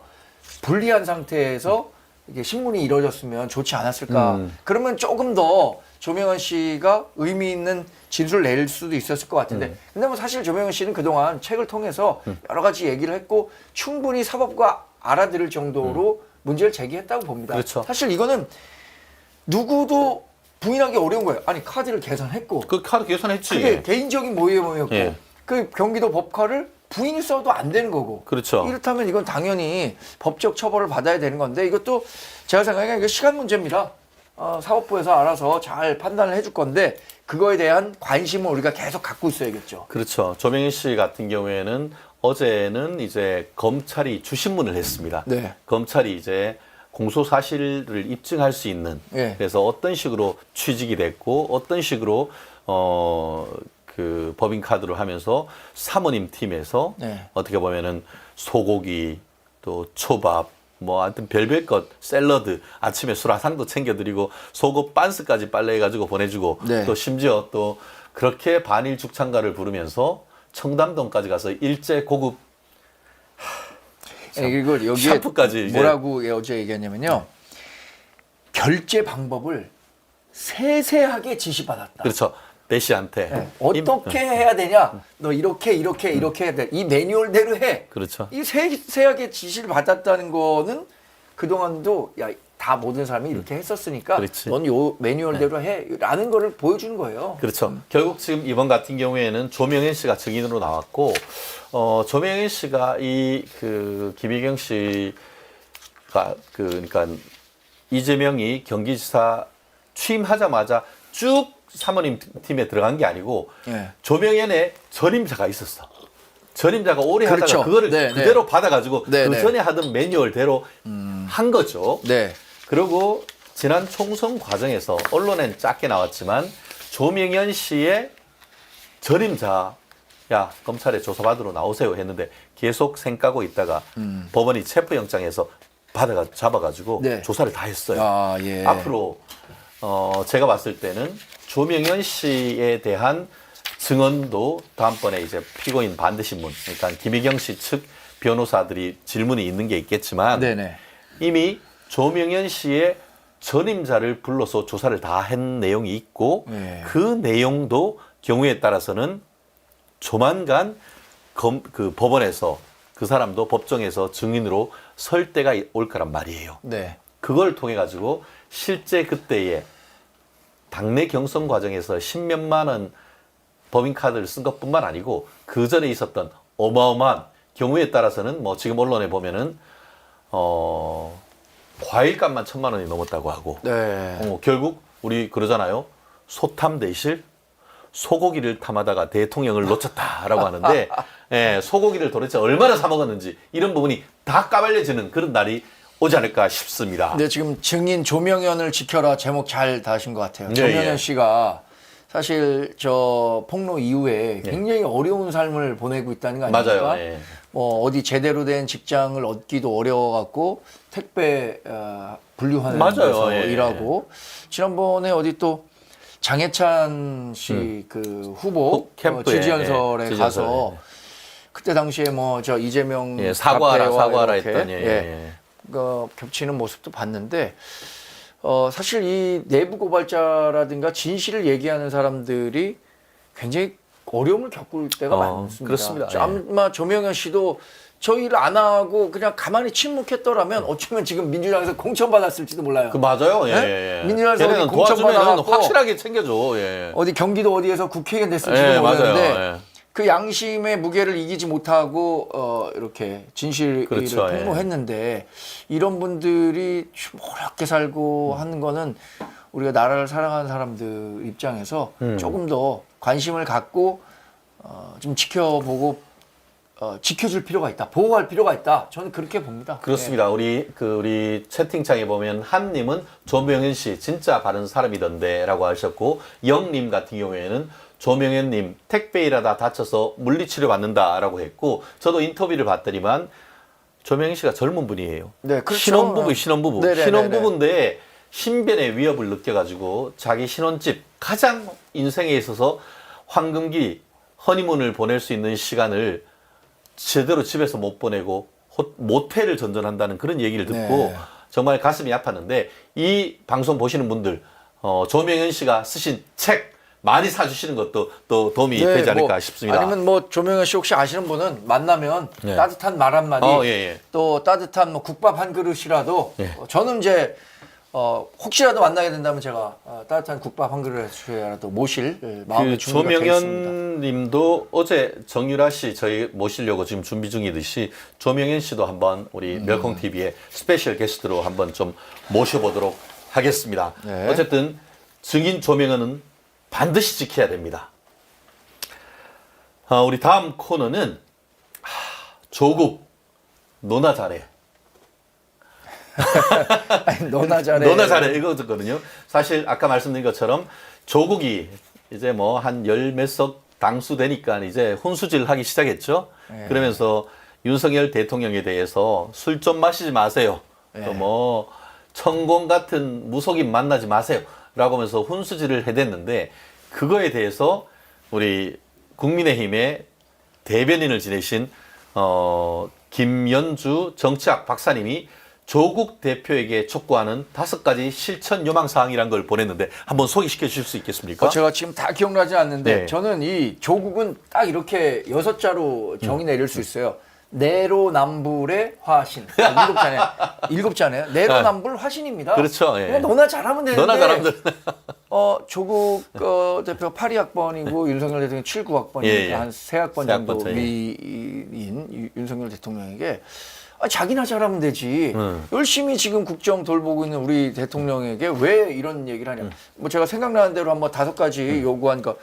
불리한 상태에서 이게 신문이 이루어졌으면 좋지 않았을까. 그러면 조금 더 조명현 씨가 의미 있는 진술을 낼 수도 있었을 것 같은데. 근데 뭐 사실 조명현 씨는 그동안 책을 통해서 여러 가지 얘기를 했고 충분히 사법과 알아들을 정도로 문제를 제기했다고 봅니다. 그렇죠. 사실 이거는 누구도 부인하기 어려운 거예요. 아니 카드를 계산했고 그 카드 계산했지. 그게 개인적인 모임이었고 예. 그 경기도 법카를 부인이 써도 안 되는 거고. 그렇죠. 이렇다면 이건 당연히 법적 처벌을 받아야 되는 건데 이것도 제가 생각하기에 이거 시간 문제입니다. 사법부에서 알아서 잘 판단을 해줄 건데 그거에 대한 관심을 우리가 계속 갖고 있어야겠죠. 그렇죠. 조명희 씨 같은 경우에는 어제는 이제 검찰이 주신문을 했습니다. 네. 검찰이 이제 공소 사실을 입증할 수 있는 네. 그래서 어떤 식으로 취직이 됐고 어떤 식으로 그 법인 카드를 하면서 사모님 팀에서 네. 어떻게 보면은 소고기 또 초밥 뭐 하여튼 별별 것 샐러드 아침에 술 한 상도 챙겨드리고 속옷 반스까지 빨래해가지고 보내주고 네. 또 심지어 또 그렇게 반일 죽창가를 부르면서 청담동까지 가서 일제 고급 그리고 여기에 샴푸까지 이제 뭐라고 어제 얘기했냐면요. 결제 방법을 세세하게 지시받았다. 그렇죠 배씨한테 네. 어떻게 해야 되냐? 너 이렇게 해야 돼. 이 매뉴얼대로 해. 그렇죠. 이 세세하게 지시를 받았다는 거는 그동안도 다 모든 사람이 이렇게 했었으니까 그렇지. 넌 요 매뉴얼대로 해라는 거를 보여주는 거예요. 그렇죠. 결국 지금 이번 같은 경우에는 조명현 씨가 증인으로 나왔고, 조명현 씨가 김혜경 씨가 그러니까 이재명이 경기지사 취임하자마자 쭉 사모님 팀에 들어간 게 아니고 네. 조명현의 전임자가 있었어. 전임자가 오래 그렇죠. 하다가 그거를 네, 그대로 받아가지고 네, 그 네. 전에 하던 매뉴얼대로 한 거죠. 네. 그리고 지난 총선 과정에서 언론엔 짧게 나왔지만 조명현 씨의 전임자 야 검찰에 조사받으러 나오세요 했는데 계속 생까고 있다가 법원이 체포영장에서 잡아가지고 네. 조사를 다 했어요. 아, 예. 앞으로 제가 봤을 때는 조명현 씨에 대한 증언도 다음번에 이제 피고인 반대신문 그러니까 김혜경 씨 측 변호사들이 질문이 있는 게 있겠지만 네네. 이미 조명현 씨의 전임자를 불러서 조사를 다 한 내용이 있고 네. 그 내용도 경우에 따라서는 조만간 그 법원에서 그 사람도 법정에서 증인으로 설 때가 올 거란 말이에요. 네. 그걸 통해 가지고 실제 그때의 당내 경선 과정에서 10몇만 원 법인카드를 쓴 것뿐만 아니고 그 전에 있었던 어마어마한 경우에 따라서는 뭐 지금 언론에 보면은 과일값만 1,000만 원이 넘었다고 하고 네. 결국 우리 그러잖아요. 소탐 대실 소고기를 탐하다가 대통령을 놓쳤다라고 하는데 예, 소고기를 도대체 얼마나 사 먹었는지 이런 부분이 다 까발려지는 그런 날이 오지 않을까 싶습니다. 근데 지금 증인 조명현을 지켜라 제목 잘 다신 것 같아요. 네, 조명현 예. 씨가 사실 저 폭로 이후에 굉장히 어려운 삶을 보내고 있다는 거 아닙니까? 맞아요. 예. 뭐 어디 제대로 된 직장을 얻기도 어려워갖고 택배 분류하는 맞아요. 데서 예. 일하고 지난번에 어디 또 장해찬 씨 그 후보 캠프에, 지지연설에 예, 가서 지지연설에. 그때 당시에 뭐 저 이재명 예, 사과하라 이렇게, 했더니 예. 겹치는 모습도 봤는데 사실 이 내부 고발자라든가 진실을 얘기하는 사람들이 굉장히 어려움을 겪을 때가 많습니다. 그렇습니다. 예. 아마 조명현 씨도 저 일 안 하고 그냥 가만히 침묵했더라면 어쩌면 지금 민주당에서 공천받았을지도 몰라요. 그 맞아요. 예. 예? 예. 민주당에서 걔네는 어디 공천 도와주면은 받아갖고 확실하게 챙겨줘. 예. 어디 경기도 어디에서 국회의원 됐을지도 예, 모르는데 맞아요. 예. 그 양심의 무게를 이기지 못하고 이렇게 진실을 그렇죠, 예. 폭로했는데 이런 분들이 좀 어렵게 살고 하는 거는 우리가 나라를 사랑하는 사람들 입장에서 조금 더 관심을 갖고 좀 지켜보고 지켜줄 필요가 있다, 보호할 필요가 있다. 저는 그렇게 봅니다. 그렇습니다. 우리 채팅창에 보면 한님은 조명현 씨 진짜 바른 사람이던데라고 하셨고 영님 같은 경우에는 조명현님 택배 일하다 다쳐서 물리치료 받는다라고 했고 저도 인터뷰를 봤더니만 조명현 씨가 젊은 분이에요. 네, 그렇죠. 신혼부부. 네네네네. 신혼부부인데 신변의 위협을 느껴가지고 자기 신혼집 가장 인생에 있어서 황금기 허니문을 보낼 수 있는 시간을 제대로 집에서 못 보내고 모텔을 전전한다는 그런 얘기를 듣고 네. 정말 가슴이 아팠는데 이 방송 보시는 분들 조명현 씨가 쓰신 책 많이 사주시는 것도 또 도움이 되지 않을까 싶습니다. 아니면 뭐 조명현 씨 혹시 아시는 분은 만나면 네. 따뜻한 말 한마디, 예. 또 따뜻한 뭐 국밥 한 그릇이라도 예. 저는 이제 혹시라도 만나게 된다면 제가 따뜻한 국밥 한 그릇이라도 모실 마음의 준비가 돼 있습니다. 조명현 님도 어제 정유라 씨 저희 모시려고 지금 준비 중이듯이 조명현 씨도 한번 우리 멸콩 TV의 스페셜 게스트로 한번 좀 모셔보도록 하겠습니다. 네. 어쨌든 증인 조명현은 반드시 지켜야 됩니다. 우리 다음 코너는 조국 너나 잘해. 아니, 너나 잘해. 너나 잘해 이거거든요. 사실 아까 말씀드린 것처럼 조국이 이제 뭐 한 열 몇 석 당수되니까 이제 혼수질 하기 시작했죠. 네. 그러면서 윤석열 대통령에 대해서 술 좀 마시지 마세요. 네. 또 뭐 천공 같은 무속인 만나지 마세요. 라고 하면서 혼수질을 해댔는데 그거에 대해서 우리 국민의힘의 대변인을 지내신 김연주 정치학 박사님이 조국 대표에게 촉구하는 5가지 실천 요망 사항이란 걸 보냈는데 한번 소개시켜 주실 수 있겠습니까? 제가 지금 다 기억나지 않는데 네. 저는 이 조국은 딱 이렇게 6자로 정의 내릴 수 있어요. 내로남불의 화신. 7자네요. 내로남불 화신입니다. 그렇죠, 예. 그냥 너나 잘하면 되는데. 너나 잘하면 조국 대표 82학번이고 윤석열 대통령 79학번이니까 예. 한 3학번 세 정도 학번 차이. 위인 윤석열 대통령에게 자기나 잘하면 되지. 열심히 지금 국정 돌보고 있는 우리 대통령에게 왜 이런 얘기를 하냐. 뭐 제가 생각나는 대로 한번 5가지 요구한 거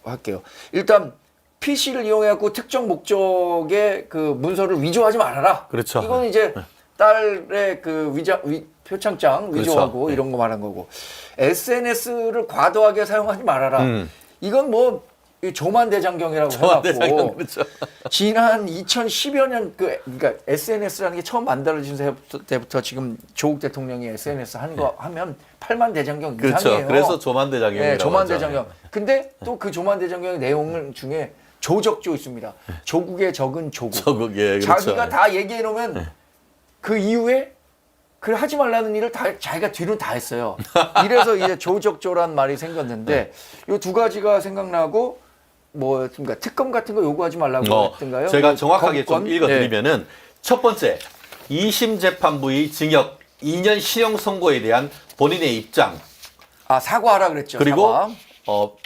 할게요. 일단 PC를 이용해갖고 특정 목적의 그 문서를 위조하지 말아라. 그렇죠. 이건 이제 딸의 그 표창장 위조하고 그렇죠. 이런 거 말한 거고. SNS를 과도하게 사용하지 말아라. 이건 뭐 조만 대장경이라고 해갖고 그렇죠. 지난 2010여 년 그러니까 SNS라는 게 처음 만들어진 때부터 지금 조국 대통령이 SNS 하는 거 하면 8만 대장경 그렇죠. 이상이에요. 그래서 조만 대장경이라고 네, 조만 하죠. 대장경. 근데 또 그 조만 대장경의 내용 중에 조적조 있습니다. 조국의 적은 조국. 조국, 예, 그렇죠. 자기가 다 얘기해 놓으면 그 이후에 그 하지 말라는 일을 다 자기가 뒤로 다 했어요. 이래서 이제 조적조란 말이 생겼는데 이 2가지가 생각나고 뭐 그러니까 특검 같은 거 요구하지 말라고 했던가요? 제가 정확하게 거부권? 좀 읽어드리면은 첫 번째 2심 재판부의 징역 2년 실형 선고에 대한 본인의 입장 사과하라 그랬죠. 그리고 사과.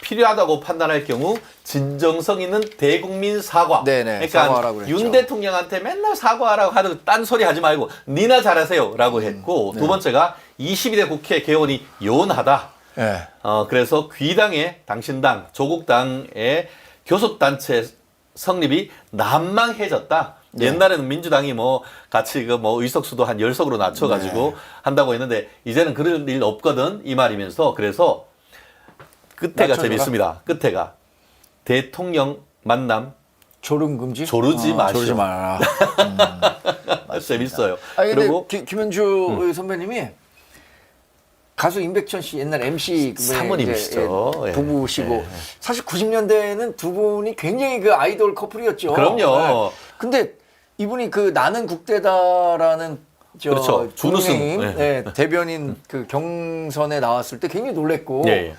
필요하다고 판단할 경우 진정성 있는 대국민 사과. 네네, 그러니까 사과하라고 그랬죠. 윤 대통령한테 맨날 사과하라고 하는 딴소리 하지 말고 니나 잘하세요라고 했고 네. 두 번째가 22대 국회 개원이 요원하다. 네. 그래서 귀당의 당신당 조국당의 교섭단체 성립이 난망해졌다. 네. 옛날에는 민주당이 뭐 같이 그 뭐 의석수도 한 10석으로 낮춰가지고 한다고 했는데 이제는 그럴 일 없거든 이 말이면서 그래서 끝에가 낮춰줘라. 재밌습니다. 끝에가 대통령 만남 졸음 금지? 조르지 마시오. 조르지 말아라. 재밌어요. 아니 근데 그리고 김현주 선배님이 가수 임백천 씨 옛날 MC 사모님이시죠. 이제 예. 부부시고 예. 사실 90년대에는 두 분이 굉장히 그 아이돌 커플이었죠. 그럼요. 네. 근데 이분이 그 나는 국대다라는 그렇죠. 준우승. 국민의힘, 예. 네, 대변인 그 경선에 나왔을 때 굉장히 놀랬고 예, 예.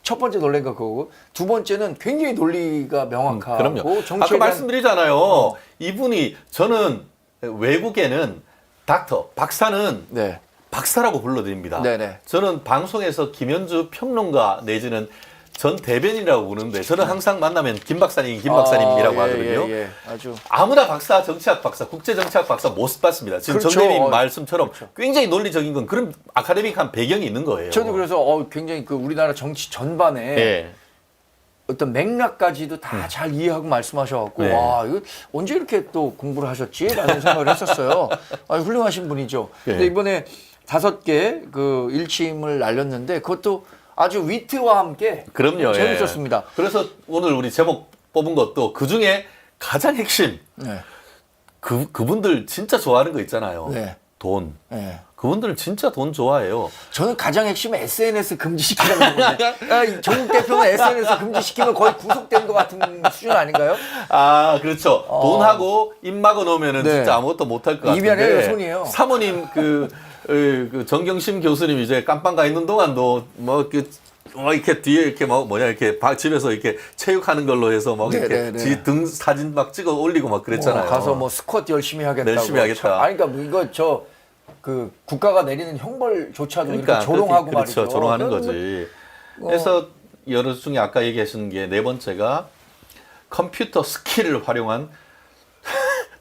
첫 번째 논리가 그거고 두 번째는 굉장히 논리가 명확하고 그럼요. 정치에 아까 대한 말씀드리잖아요. 이분이 저는 외국에는 닥터, 박사는 네. 박사라고 불러드립니다. 네네. 저는 방송에서 김현주 평론가 내지는 전 대변인이라고 부르는데 저는 항상 만나면 김 박사님, 김 박사님이라고 하거든요. 예. 아주 아무나 박사, 정치학 박사, 국제정치학 박사 못 받습니다. 지금 그렇죠. 정대님 말씀처럼 굉장히 논리적인 건 그런 아카데믹한 배경이 있는 거예요. 저도 그래서 굉장히 그 우리나라 정치 전반에 예. 어떤 맥락까지도 다 잘 이해하고 말씀하셔갖고 네. 와 이거 언제 이렇게 또 공부를 하셨지라는 생각을 했었어요. 훌륭하신 분이죠. 근데 예. 이번에 5개 그 일침을 날렸는데 그것도 아주 위트와 함께 그럼요. 재밌었습니다. 예. 그래서 오늘 우리 제목 뽑은 것도 그 중에 가장 핵심 네. 그분들 진짜 좋아하는 거 있잖아요. 네. 돈. 네. 그분들 진짜 돈 좋아해요. 저는 가장 핵심은 SNS 금지시키라는 건데 조국 대표는 SNS 금지시키면 거의 구속된 것 같은 수준 아닌가요? 아, 그렇죠. 돈하고 입막아 놓으면은 네. 진짜 아무것도 못할 것 같은데. 입이 아니라 손이에요. 사모님 그 정경심 교수님 이제 깜빵 가 있는 동안도 이렇게 뒤에 이렇게 이렇게 집에서 이렇게 체육하는 걸로 해서 막 이렇게 네네네. 지 등 사진 막 찍어 올리고 막 그랬잖아요. 가서 뭐 스쿼트 열심히 하겠다고. 열심히 하겠다. 아니 그러니까 이거 그 국가가 내리는 형벌조차도 이렇게 조롱하고 그렇죠. 말이죠. 조롱하는 그건 거지. 그래서 여러 중에 아까 얘기하신 게 네 번째가 컴퓨터 스킬을 활용한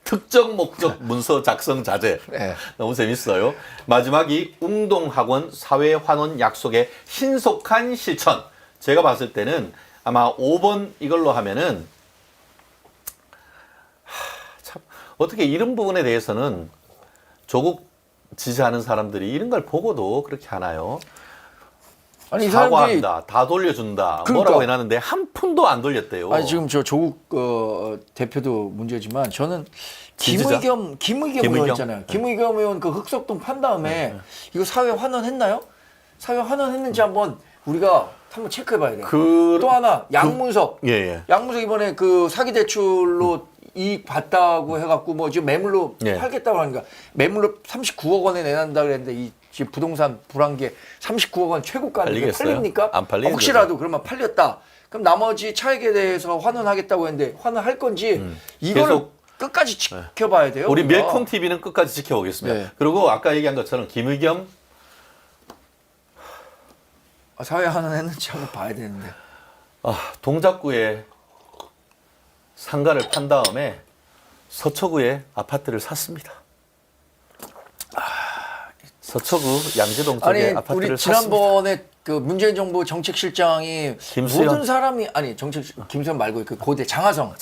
특정 목적 문서 작성 자제. 네. 너무 재밌어요. 마지막이 웅동학원 사회환원 약속의 신속한 실천. 제가 봤을 때는 아마 5번 이걸로 하면은 참 어떻게 이런 부분에 대해서는 조국 지지하는 사람들이 이런 걸 보고도 그렇게 하나요? 아니 이 사람들이 사과한다, 다 돌려준다, 그러니까. 뭐라고 해놨는데 한 푼도 안 돌렸대요. 아니 지금 저 조국 대표도 문제지만 저는 지지자? 김의겸 의원 있잖아요. 김의겸 의원 그 흑석동 판 다음에 이거 사회 환원했나요? 사회 환원했는지 한번 우리가 한번 체크해봐야 돼요. 또 하나 양문석. 예. 양문석 이번에 그 사기 대출로 이익 봤다고 해갖고 뭐 지금 매물로 예. 팔겠다고 하니까 매물로 39억 원에 내놨다 그랬는데 이 지금 부동산 불황기에 39억 원 최고가인데 팔리겠어요? 팔립니까? 안 팔리는 혹시라도 그러면 팔렸다. 그럼 나머지 차익에 대해서 환원하겠다고 했는데 환원할 건지 이걸 계속 끝까지 지켜봐야 돼요. 우리 우리가. 멜콩 TV는 끝까지 지켜보겠습니다. 네. 그리고 아까 얘기한 것처럼 김의겸 사회 환원했는지 한번 봐야 되는데. 동작구에 상가를 판 다음에 서초구에 아파트를 샀습니다. 서초구 양재동 쪽에 아니 아파트를 우리 샀습니다. 지난번에 그 문재인 정부 정책실장이 김수현. 모든 사람이 아니 김수현 말고 그 고대 장하성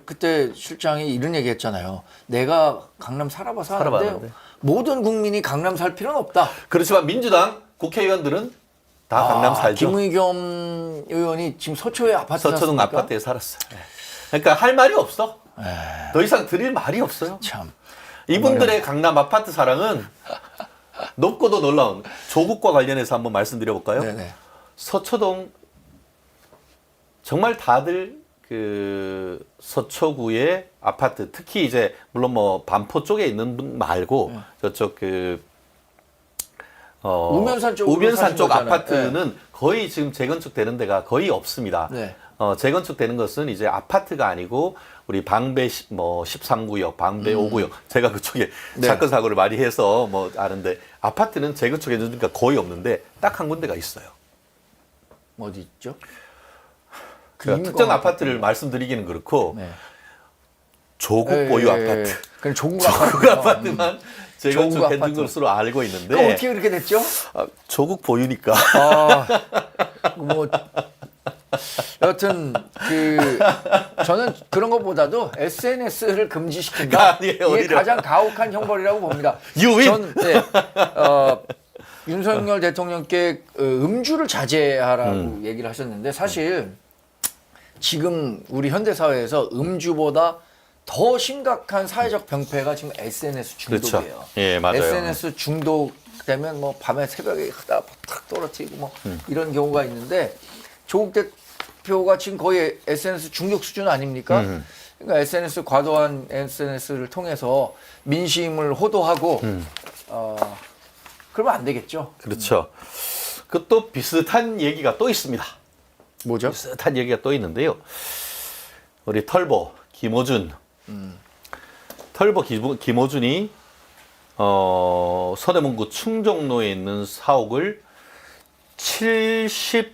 그때 실장이 이런 얘기했잖아요. 내가 강남 살아봤는데 살아봤는데. 모든 국민이 강남 살 필요는 없다. 그렇지만 민주당 국회의원들은 다 강남 살죠. 김의겸 의원이 지금 서초에 아파트 서초동 샀습니까? 아파트에 살았어요. 그러니까 할 말이 없어. 더 이상 드릴 말이 없어요. 참. 이분들의 강남 아파트 사랑은 높고도 놀라운 조국과 관련해서 한번 말씀드려볼까요? 네네. 서초동 정말 다들 그 서초구의 아파트 특히 이제 물론 뭐 반포 쪽에 있는 분 말고 저쪽 그 우면산 쪽 우면산 쪽 거잖아요. 아파트는 거의 지금 재건축되는 데가 거의 없습니다. 네. 재건축되는 것은 이제 아파트가 아니고 우리 방배 13구역, 방배 5구역. 제가 그쪽에 네. 사건 사고를 많이 해서 뭐 아는데 아파트는 재건축해 주니까 거의 없는데 딱 한 군데가 있어요. 어디 있죠? 그 특정 아파트를 말씀드리기는 그렇고 네. 조국 보유 아파트, 그냥 조국 조국 아파트만 제가 조국 주택된 아파트. 것으로 알고 있는데 그럼 어떻게 그렇게 됐죠? 조국 보유니까. 아, 뭐 여하튼 저는 그런 것보다도 SNS를 금지시킨다. 예, 이게 오히려. 가장 가혹한 형벌이라고 봅니다. 유인. 전 윤석열 대통령께 음주를 자제하라고 얘기를 하셨는데 사실 지금 우리 현대 사회에서 음주보다 더 심각한 사회적 병폐가 지금 SNS 중독이에요. 그렇죠. 예, 맞아요. SNS 중독되면 뭐 밤에 새벽에 하다 탁 떨어뜨리고 뭐 이런 경우가 있는데 조국 대표가 지금 거의 SNS 중독 수준 아닙니까? 그러니까 SNS 과도한 SNS를 통해서 민심을 호도하고 그러면 안 되겠죠. 그렇죠. 그 또 비슷한 얘기가 또 있습니다. 뭐죠? 비슷한 얘기가 또 있는데요. 우리 털보 김어준, 털보 김어준이 서대문구 충정로에 있는 사옥을 73억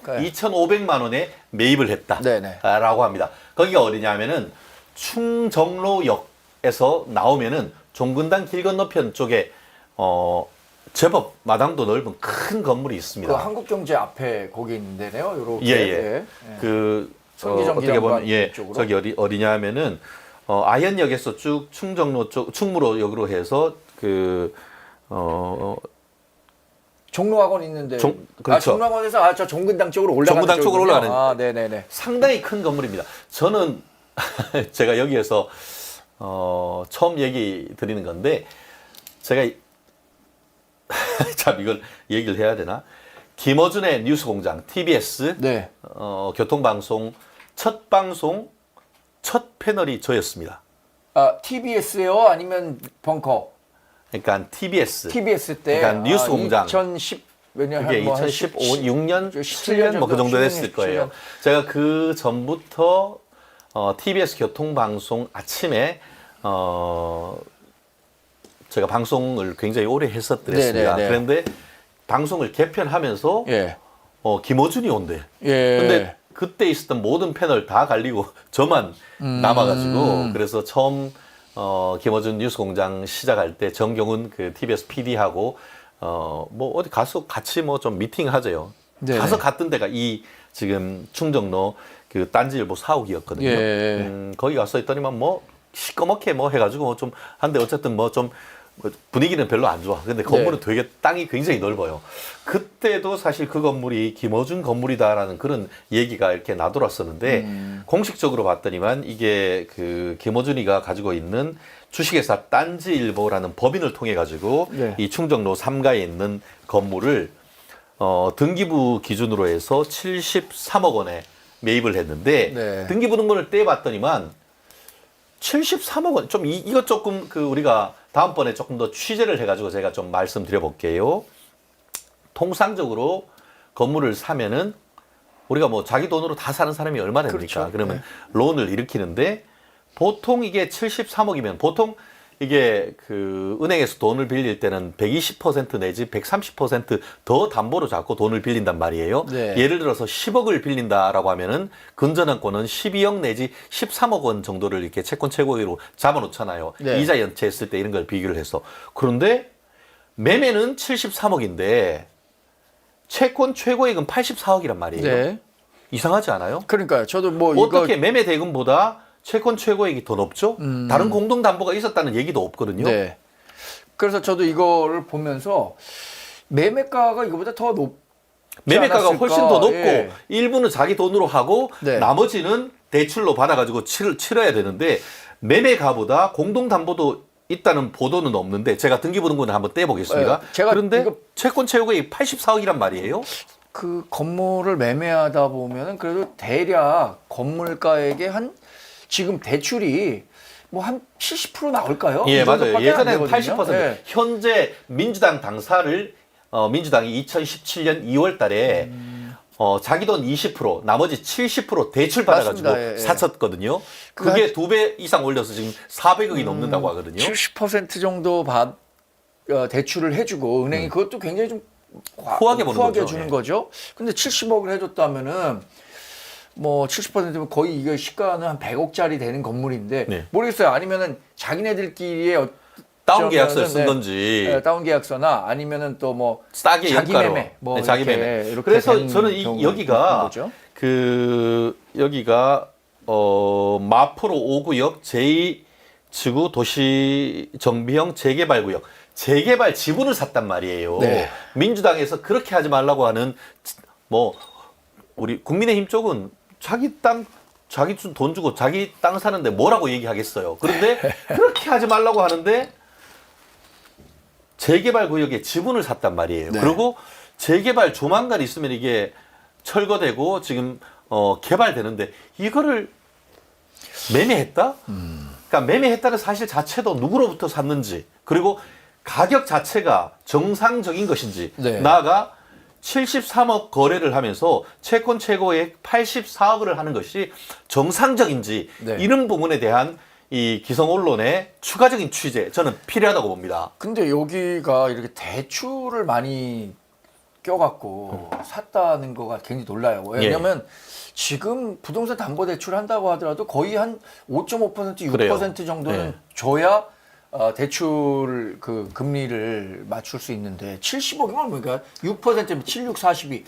2,500만 원에 매입을 네네. 했다라고 합니다. 거기가 어디냐면은 충정로역에서 나오면은 종근당 길 건너편 쪽에 제법 마당도 넓은 큰 건물이 있습니다. 그 한국경제 앞에 거기 있는데요. 요렇게. 예. 그 성기정 어떻게 보면 기념관 쪽으로. 저기 어디냐면은 아현역에서 쭉 충정로 쪽 충무로역으로 해서 종로학원 있는데. 그렇죠. 종로학원에서 저 종근당 쪽으로 올라가는 종근당 쪽으로 쪽이군요. 올라가는. 아, 네네네. 상당히 큰 건물입니다. 저는 제가 여기에서 처음 얘기 드리는 건데 제가 참 이걸 얘기를 해야 되나? 김어준의 뉴스공장 TBS 네. 교통방송 첫 패널이 저였습니다. 아, TBS요? 아니면 벙커? 그러니까 TBS. TBS 때. 그러니까 뉴스공장. 2010 몇 년? 그게 한 2015, 6년, 17년 7년 뭐 그 정도 17년, 됐을 거예요. 제가 그 전부터 TBS 교통방송 아침에 제가 방송을 굉장히 오래 했었더랬습니다. 네네네. 그런데 방송을 개편하면서 예. 김어준이 온대. 예. 근데 그때 있었던 모든 패널 다 갈리고 저만 남아가지고 그래서 처음 김어준 뉴스공장 시작할 때 정경훈 그 TBS PD하고 뭐 어디 가서 같이 뭐 좀 미팅하재요. 네네. 가서 갔던 데가 이 지금 충정로 그 딴지일보 사옥이었거든요. 예. 거기 가서 있더니만 뭐 시꺼멓게 뭐 해가지고 좀 한데 어쨌든 뭐 좀 분위기는 별로 안 좋아. 근데 건물은 네. 되게 땅이 굉장히 넓어요. 그때도 사실 그 건물이 김어준 건물이다라는 그런 얘기가 이렇게 나돌았었는데 공식적으로 봤더니만 이게 그 김어준이가 가지고 있는 주식회사 딴지일보라는 법인을 통해 가지고 네. 이 충정로 3가에 있는 건물을 등기부 기준으로 해서 73억 원에 매입을 했는데 네. 등기부 등본을 떼봤더니만 73억 원, 좀 이것 조금 그 우리가 다음번에 조금 더 취재를 해가지고 제가 좀 말씀드려 볼게요. 통상적으로 건물을 사면은 우리가 뭐 자기 돈으로 다 사는 사람이 얼마나 됩니까? 그렇죠. 그러면 네. 론을 일으키는데 보통 이게 73억이면 보통 이게 그 은행에서 돈을 빌릴 때는 120% 내지 130% 담보로 잡고 돈을 빌린단 말이에요. 네. 예를 들어서 10억을 빌린다라고 하면은 근저당권은 12억 내지 13억 원 정도를 이렇게 채권 최고위로 잡아놓잖아요. 네. 이자 연체했을 때 이런 걸 비교를 해서. 그런데 매매는 73억인데 채권 최고액은 84억이란 말이에요. 네. 이상하지 않아요? 그러니까요. 저도 뭐 어떻게 이거 매매 대금보다 채권 최고액이 더 높죠? 다른 공동 담보가 있었다는 얘기도 없거든요. 네. 그래서 저도 이거를 보면서 매매가가 이거보다 더 높지 매매가가 않았을까? 훨씬 더 높고 예. 일부는 자기 돈으로 하고 네. 나머지는 대출로 받아가지고 치러야 되는데 매매가보다 공동 담보도 있다는 보도는 없는데 제가 등기부 등본을 한번 떼보겠습니다. 네, 제가 그런데 이거- 채권 최고액이 84억이란 말이에요. 그 건물을 매매하다 보면은 그래도 대략 건물가액의 한 지금 대출이 뭐 한 70% 나올까요? 예, 이 맞아요. 정도밖에 안 예전에는 되거든요. 80%. 예. 현재 민주당 당사를 민주당이 2017년 2월 달에 자기 돈 20%, 나머지 70% 대출 받아가지고 맞습니다. 예, 예. 사쳤거든요. 그게 2배 이상 올려서 지금 400억이 넘는다고 하거든요. 70% 정도 대출을 해주고 은행이 그것도 굉장히 좀 후하게 보는 거죠. 주는 예. 거죠. 근데 70억을 해줬다면은 뭐 70%면 거의 이게 시가는 한 100억짜리 되는 건물인데 네. 모르겠어요. 아니면은 자기네들끼리의 다운 계약서를 쓴 네, 건지 네, 다운 계약서나 아니면은 또 뭐 싸게 자기 연가로 매매 뭐 네, 자기 이렇게, 매매. 이렇게 그래서 된 저는 경우가 여기가 있는 거죠. 여기가 마포로 5구역 제2지구 도시정비형 재개발구역 재개발 지분을 샀단 말이에요. 네. 민주당에서 그렇게 하지 말라고 하는 뭐 우리 국민의힘 쪽은 자기 땅 자기 돈 주고 자기 땅 사는데 뭐라고 얘기하겠어요. 그런데 그렇게 하지 말라고 하는데 재개발 구역에 지분을 샀단 말이에요. 네. 그리고 재개발 조만간 있으면 이게 철거되고 지금 개발되는데 이거를 매매했다? 그러니까 매매했다는 사실 자체도 누구로부터 샀는지 그리고 가격 자체가 정상적인 것인지 네. 나아가 73억 거래를 하면서 채권 최고액 84억을 하는 것이 정상적인지 네. 이런 부분에 대한 이 기성 언론의 추가적인 취재 저는 필요하다고 봅니다. 근데 여기가 이렇게 대출을 많이 껴갖고 샀다는 거가 굉장히 놀라요. 왜냐면 지금 부동산 담보대출 한다고 하더라도 거의 한 5.5%, 6% 그래요. 정도는 네. 줘야 대출 그 금리를 맞출 수 있는데 70억이면 뭡니까? 6%면 7, 6, 42.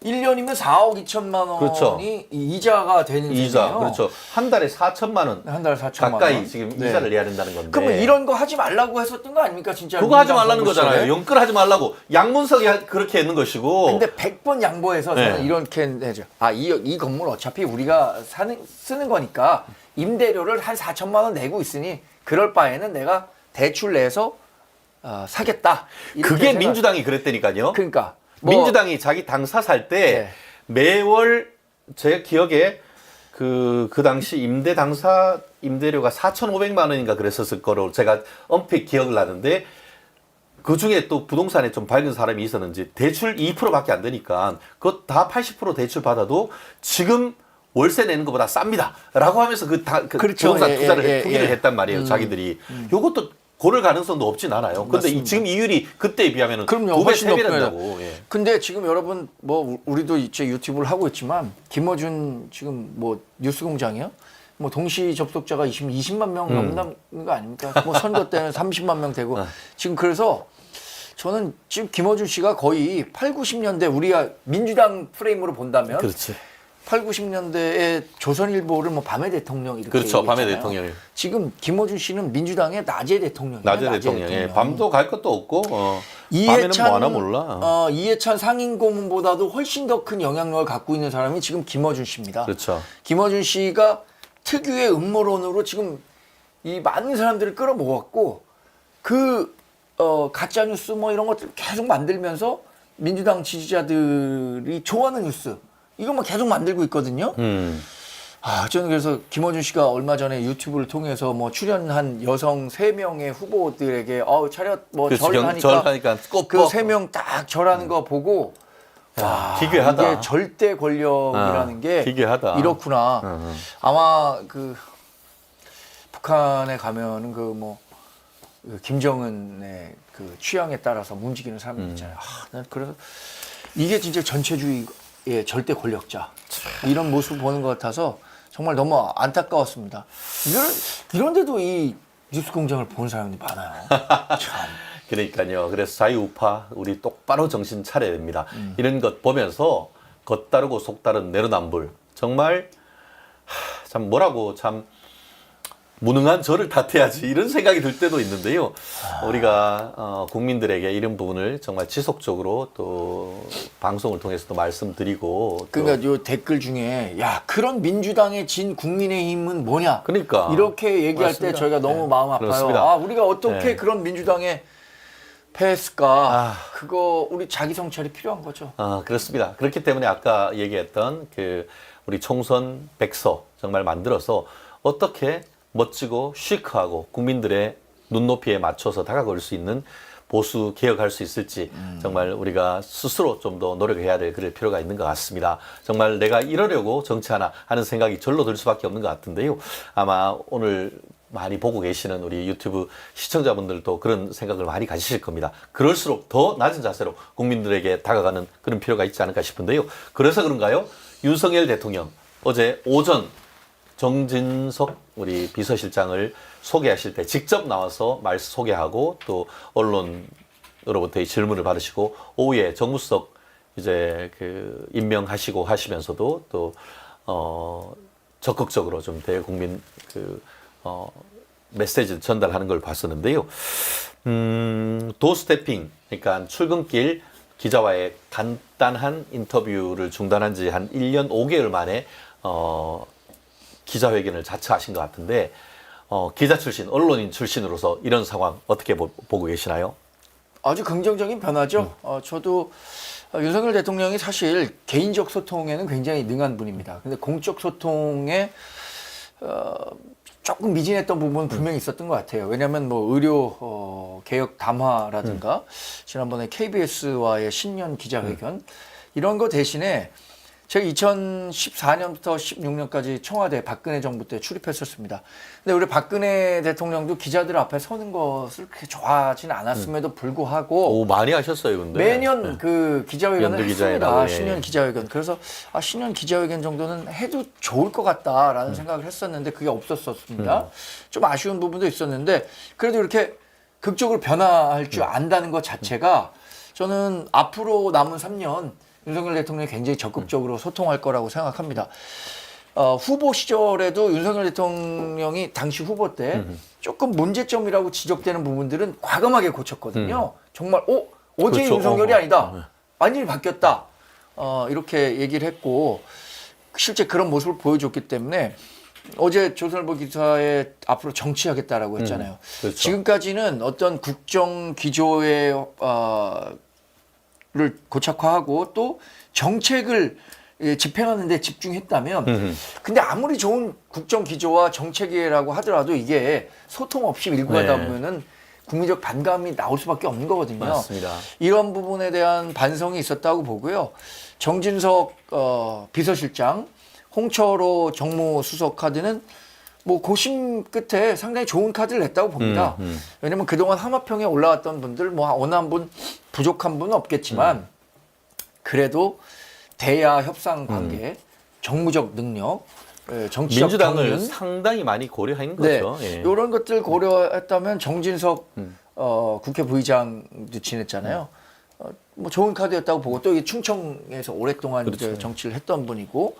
1년이면 4억 2천만 원이 그렇죠. 이자가 되는 이자 셈이에요. 그렇죠. 한 달에 4천만 원 한 달에 4천만 가까이 원. 지금 네. 이자를 내야 된다는 건데. 그러면 이런 거 하지 말라고 했었던 거 아닙니까? 진짜 그거 하지 민주당 말라는 정부 시절에? 거잖아요. 영끌 하지 말라고. 양문석이 그렇게 했는 것이고. 근데 100번 양보해서 저는 네. 이렇게 해죠. 이 건물 어차피 우리가 쓰는 거니까 임대료를 한 4천만 원 내고 있으니 그럴 바에는 내가 대출 내서 사겠다. 이렇게 그게 생각- 민주당이 그랬다니까요. 그러니까 뭐- 민주당이 자기 당사 살 때 네. 매월 제 기억에 그 당시 임대료가 4,500만 원인가 그랬었을 거로 제가 엄픽 기억을 나는데 그 중에 또 부동산에 좀 밝은 사람이 있었는지 대출 2%밖에 안 되니까 그거 다 80% 대출 받아도 지금 월세 내는 것보다 쌉니다. 라고 하면서 그렇죠. 부동산 예, 투자를 예, 투기를 예. 했단 말이에요. 자기들이. 요것도 고를 가능성도 없진 않아요. 근데 지금 이율이 그때에 비하면 그럼요. 2배, 훨씬 3배 높아요. 된다고. 예. 근데 지금 여러분 뭐 우리도 이제 유튜브를 하고 있지만 김어준 지금 뭐 뉴스공장이요? 뭐 동시 접속자가 20만 명 넘는 거 아닙니까? 뭐 선거 때는 30만 명 되고 지금 그래서 저는 지금 김어준 씨가 거의 8, 90년대 우리가 민주당 프레임으로 본다면 그렇지. 8, 90년대에 조선일보를 뭐 밤의 대통령 이렇게 그렇죠. 밤의 얘기했잖아요. 대통령이에요. 지금 김어준 씨는 민주당의 낮의 대통령이에요. 낮에 대통령. 예. 밤도 갈 것도 없고 밤에는 뭐 하나 몰라. 이해찬 상임고문보다도 훨씬 더 큰 영향력을 갖고 있는 사람이 지금 김어준 씨입니다. 그렇죠. 김어준 씨가 특유의 음모론으로 지금 이 많은 사람들을 끌어모았고 그 가짜 뉴스 뭐 이런 것들 계속 만들면서 민주당 지지자들이 좋아하는 뉴스 이것만 계속 만들고 있거든요. 저는 그래서 김어준 씨가 얼마 전에 유튜브를 통해서 뭐 출연한 여성 3명의 후보들에게 차렷 뭐 그렇지. 절하니까 절하니까 꼭 그 3명 딱 절하는 거 보고 기괴하다. 이게 절대 권력이라는 게 기괴하다. 이렇구나. 아마 그 북한에 가면은 그 뭐 김정은의 그 취향에 따라서 움직이는 사람들 있잖아요. 난 그래서 이게 진짜 전체주의의 절대 권력자 이런 모습 보는 것 같아서 정말 너무 안타까웠습니다. 이런데도 이 뉴스공장을 보는 사람들이 많아요. 참. 그러니까요. 그래서 자유우파 우리 똑바로 정신 차려야 됩니다. 이런 것 보면서 겉다르고 속다른 내로남불 정말 참 뭐라고 참 무능한 저를 탓해야지 이런 생각이 들 때도 있는데요. 우리가 국민들에게 이런 부분을 정말 지속적으로 또 방송을 통해서도 말씀드리고 또 그러니까 요 댓글 중에 야 그런 민주당의 진 국민의힘은 뭐냐? 그러니까 이렇게 얘기할 맞습니다. 때 저희가 너무 네, 마음 아파요. 그렇습니다. 우리가 어떻게 네. 그런 민주당에 패했을까? 그거 우리 자기 성찰이 필요한 거죠. 그렇습니다. 그렇기 때문에 아까 얘기했던 그 우리 총선 백서 정말 만들어서 어떻게 멋지고 시크하고 국민들의 눈높이에 맞춰서 다가갈 수 있는 보수 개혁할 수 있을지 정말 우리가 스스로 좀 더 노력해야 될 그럴 필요가 있는 것 같습니다. 정말 내가 이러려고 정치하나 하는 생각이 절로 들 수밖에 없는 것 같은데요. 아마 오늘 많이 보고 계시는 우리 유튜브 시청자분들도 그런 생각을 많이 가지실 겁니다. 그럴수록 더 낮은 자세로 국민들에게 다가가는 그런 필요가 있지 않을까 싶은데요. 그래서 그런가요? 윤석열 대통령 어제 오전 정진석 우리 비서실장을 소개하실 때 직접 나와서 말씀 소개하고 또 언론으로부터의 질문을 받으시고 오후에 정무수석 이제 그 임명하시고 하시면서도 또 적극적으로 좀 대국민 메시지를 전달하는 걸 봤었는데요. 도스태핑, 그러니까 출근길 기자와의 간단한 인터뷰를 중단한 지 한 1년 5개월 만에 기자회견을 자처하신 것 같은데 기자 출신, 언론인 출신으로서 이런 상황 어떻게 보고 계시나요? 아주 긍정적인 변화죠. 저도 윤석열 대통령이 사실 개인적 소통에는 굉장히 능한 분입니다. 근데 공적 소통에 조금 미진했던 부분은 분명히 있었던 것 같아요. 왜냐하면 뭐 의료 개혁 담화라든가 지난번에 KBS와의 신년 기자회견 이런 거 대신에 제가 2014년부터 16년까지 청와대 박근혜 정부 때 출입했었습니다. 근데 우리 박근혜 대통령도 기자들 앞에 서는 것을 그렇게 좋아하지는 않았음에도 불구하고 오, 많이 하셨어요, 근데. 매년 그 기자회견을 했습니다. 예. 신년 기자회견. 그래서 신년 기자회견 정도는 해도 좋을 것 같다라는 생각을 했었는데 그게 없었습니다. 좀 아쉬운 부분도 있었는데 그래도 이렇게 극적으로 변화할 줄 안다는 것 자체가 저는 앞으로 남은 3년 윤석열 대통령이 굉장히 적극적으로 소통할 거라고 생각합니다. 후보 시절에도 윤석열 대통령이 당시 후보 때 조금 문제점이라고 지적되는 부분들은 과감하게 고쳤거든요. 정말 어제 그렇죠. 윤석열이 아니다. 완전히 바뀌었다. 이렇게 얘기를 했고 실제 그런 모습을 보여줬기 때문에 어제 조선일보 기사에 앞으로 정치하겠다라고 했잖아요. 그렇죠. 지금까지는 어떤 국정 기조의 를 고착화하고 또 정책을 집행하는 데 집중했다면 근데 아무리 좋은 국정 기조와 정책이라고 하더라도 이게 소통 없이 밀고 가다 보면은 국민적 반감이 나올 수밖에 없는 거거든요. 맞습니다. 이런 부분에 대한 반성이 있었다고 보고요. 정진석 비서실장, 홍철호 정무수석 카드는 뭐 고심 끝에 상당히 좋은 카드를 냈다고 봅니다. 왜냐면 그동안 하마평에 올라왔던 분들 뭐 어느 한 분 부족한 분은 없겠지만 그래도 대야 협상 관계, 정무적 능력, 정치적 민주당을 경륜 상당히 많이 고려한 거죠. 예. 이런 것들 고려했다면 정진석 국회 부의장도 지냈잖아요. 뭐 좋은 카드였다고 보고 또 이 충청에서 오랫동안 그렇죠. 이제 정치를 했던 분이고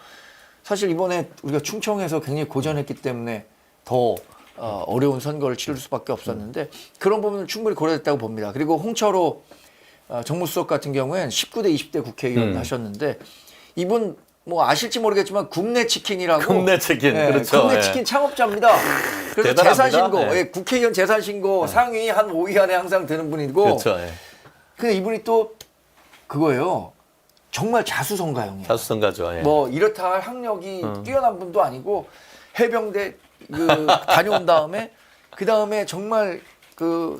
사실 이번에 우리가 충청에서 굉장히 고전했기 때문에 더 어려운 선거를 치를 수밖에 없었는데 그런 부분은 충분히 고려됐다고 봅니다. 그리고 홍철호 정무수석 같은 경우에는 19대 20대 국회의원 하셨는데 이분 뭐 아실지 모르겠지만 국내 치킨이라고 국내 치킨, 그렇죠. 국내 예. 치킨 창업자입니다. 그래서 대단합니다. 재산신고, 예. 국회의원 재산신고 상위 한 5위 안에 항상 드는 분이고 그렇죠. 예. 근데 이분이 또 그거예요. 정말 자수성가형이에요. 자수성가죠. 예. 뭐 이렇다 할 학력이 뛰어난 분도 아니고 해병대 다녀온 다음에 그 다음에 정말 그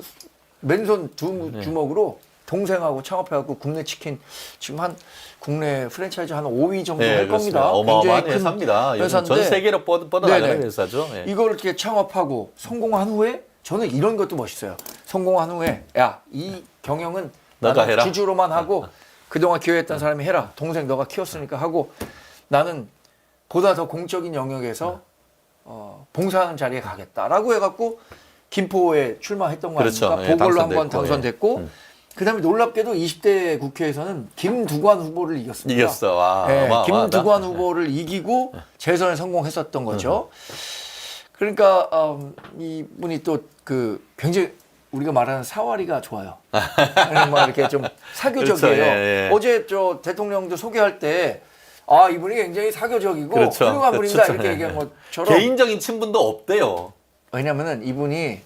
맨손 주먹으로 동생하고 창업해갖고 국내 치킨 지금 한 국내 프랜차이즈 한 5위 정도 할 겁니다. 어마어마한 회사입니다. 요즘 전 세계로 뻗어나가는 네네. 회사죠. 예. 이걸 이렇게 창업하고 성공한 후에 저는 이런 것도 멋있어요. 성공한 후에 야, 이 경영은 너가 나는 해라. 주주로만 하고 그동안 기여했던 사람이 해라. 동생 너가 키웠으니까 하고 나는 보다 더 공적인 영역에서 봉사하는 자리에 가겠다라고 해갖고 김포에 출마했던 거 그렇죠. 아닙니까? 예, 보궐로 한번 당선됐고, 당선됐고 그다음에 놀랍게도 20대 국회에서는 김두관 후보를 이겼습니다. 이겼어. 와, 네, 어마어마하다. 김두관 후보를 이기고 재선에 성공했었던 거죠. 그러니까 이분이 또 그 굉장히 우리가 말하는 사와리가 좋아요. 뭐 이렇게 좀 사교적이에요. 그렇죠. 예, 예. 어제 저 대통령도 소개할 때 이분이 굉장히 사교적이고 그렇죠. 훌륭한 분입니다. 그렇죠. 이렇게 얘기한 것처럼 개인적인 친분도 없대요. 왜냐면은 이분이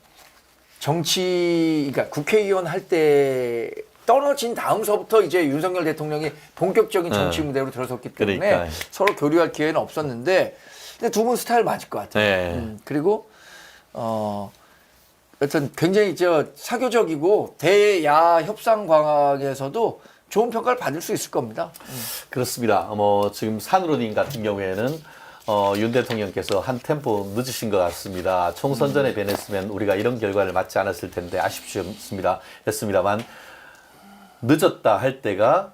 그러니까 국회의원 할 때 떨어진 다음서부터 이제 윤석열 대통령이 본격적인 정치 무대로 들어섰기 때문에 그러니까. 서로 교류할 기회는 없었는데 근데 두 분 스타일 맞을 것 같아요. 네. 그리고 여튼 굉장히 사교적이고 대야 협상 광학에서도 좋은 평가를 받을 수 있을 겁니다. 그렇습니다. 뭐 지금 산으로님 같은 경우에는 윤 대통령께서 한 템포 늦으신 것 같습니다. 총선 전에 변했으면 우리가 이런 결과를 맞지 않았을 텐데 아쉽습니다. 했습니다만 늦었다 할 때가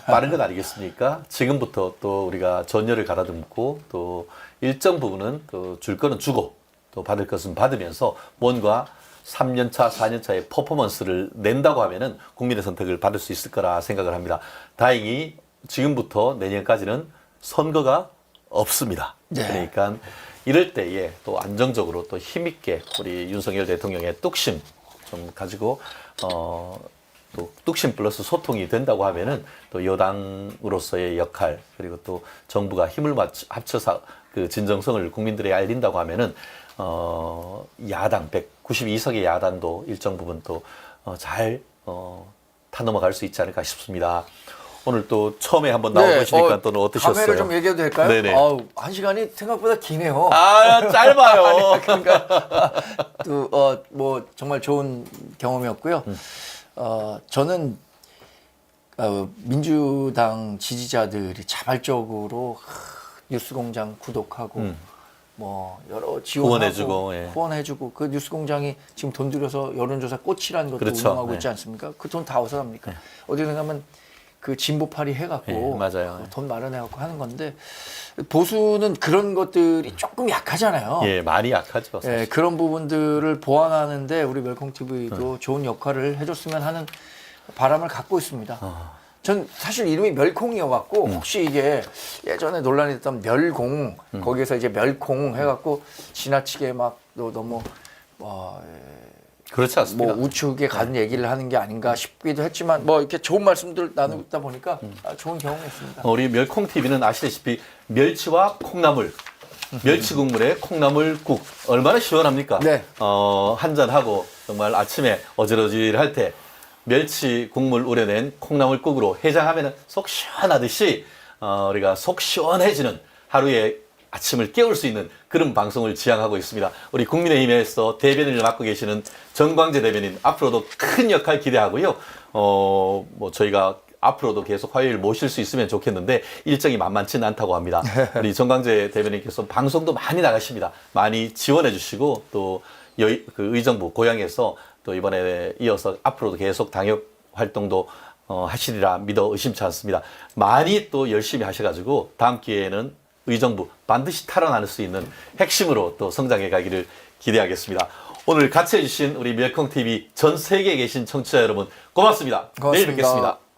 빠른 것 아니겠습니까? 지금부터 또 우리가 전열을 갈아듬고 또 일정 부분은 또 줄 거는 주고 또 받을 것은 받으면서 뭔가 3년차, 4년차의 퍼포먼스를 낸다고 하면은 국민의 선택을 받을 수 있을 거라 생각을 합니다. 다행히 지금부터 내년까지는 선거가 없습니다. 네. 그러니까 이럴 때에 또 안정적으로 또 힘있게 우리 윤석열 대통령의 뚝심 좀 가지고 또 뚝심 플러스 소통이 된다고 하면은 또 여당으로서의 역할 그리고 또 정부가 힘을 합쳐서 그 진정성을 국민들에게 알린다고 하면은 야당 192석의 야단도 일정 부분 또 잘 타넘어갈 수 있지 않을까 싶습니다. 오늘 또 처음에 한번 나와보시니까 또는 어떠셨어요? 카메라 좀 얘기해도 될까요? 네네. 한 시간이 생각보다 기네요. 아 짧아요. 그러니까 또 뭐 정말 좋은 경험이었고요. 저는 민주당 지지자들이 자발적으로 뉴스공장 구독하고 뭐 여러 지원하고 후원해주고, 예. 후원해주고 그 뉴스공장이 지금 돈 들여서 여론조사 꽃이라는 것도 그렇죠. 운영하고 네. 있지 않습니까? 그 돈 다 어디서 갑니까? 어디든 가면 그 진보파리 해갖고 예, 맞아요. 돈 마련해갖고 하는 건데 보수는 그런 것들이 조금 약하잖아요. 예, 많이 약하죠. 사실. 예, 그런 부분들을 보완하는데 우리 멜콩 TV도 좋은 역할을 해줬으면 하는 바람을 갖고 있습니다. 전 사실 이름이 멸콩이어갖고 혹시 이게 예전에 논란이 됐던 멸공 거기에서 이제 멸콩 해갖고 지나치게 막 너무 그렇지 않습니다. 뭐 우측에 가는 얘기를 하는 게 아닌가 싶기도 했지만 뭐 이렇게 좋은 말씀들 나누다 보니까 좋은 경험이었습니다. 우리 멸콩 TV는 아시다시피 멸치와 콩나물, 멸치 국물에 콩나물국 얼마나 시원합니까? 네. 한 잔 하고 정말 아침에 어지러지할 때 멸치 국물 우려낸 콩나물국으로 해장하면은 속 시원하듯이 우리가 속 시원해지는 하루의 아침을 깨울 수 있는 그런 방송을 지향하고 있습니다. 우리 국민의힘에서 대변인을 맡고 계시는 정광재 대변인 앞으로도 큰 역할 기대하고요. 뭐 저희가 앞으로도 계속 화요일 모실 수 있으면 좋겠는데 일정이 만만치는 않다고 합니다. 우리 정광재 대변인께서 방송도 많이 나가십니다. 많이 지원해 주시고 또 그 의정부 고향에서 또 이번에 이어서 앞으로도 계속 당협 활동도 하시리라 믿어 의심치 않습니다. 많이 또 열심히 하셔가지고 다음 기회에는 의정부 반드시 탈환할 수 있는 핵심으로 또 성장해 가기를 기대하겠습니다. 오늘 같이 해주신 우리 멸콩TV 전 세계에 계신 청취자 여러분 고맙습니다. 고맙습니다. 내일 뵙겠습니다.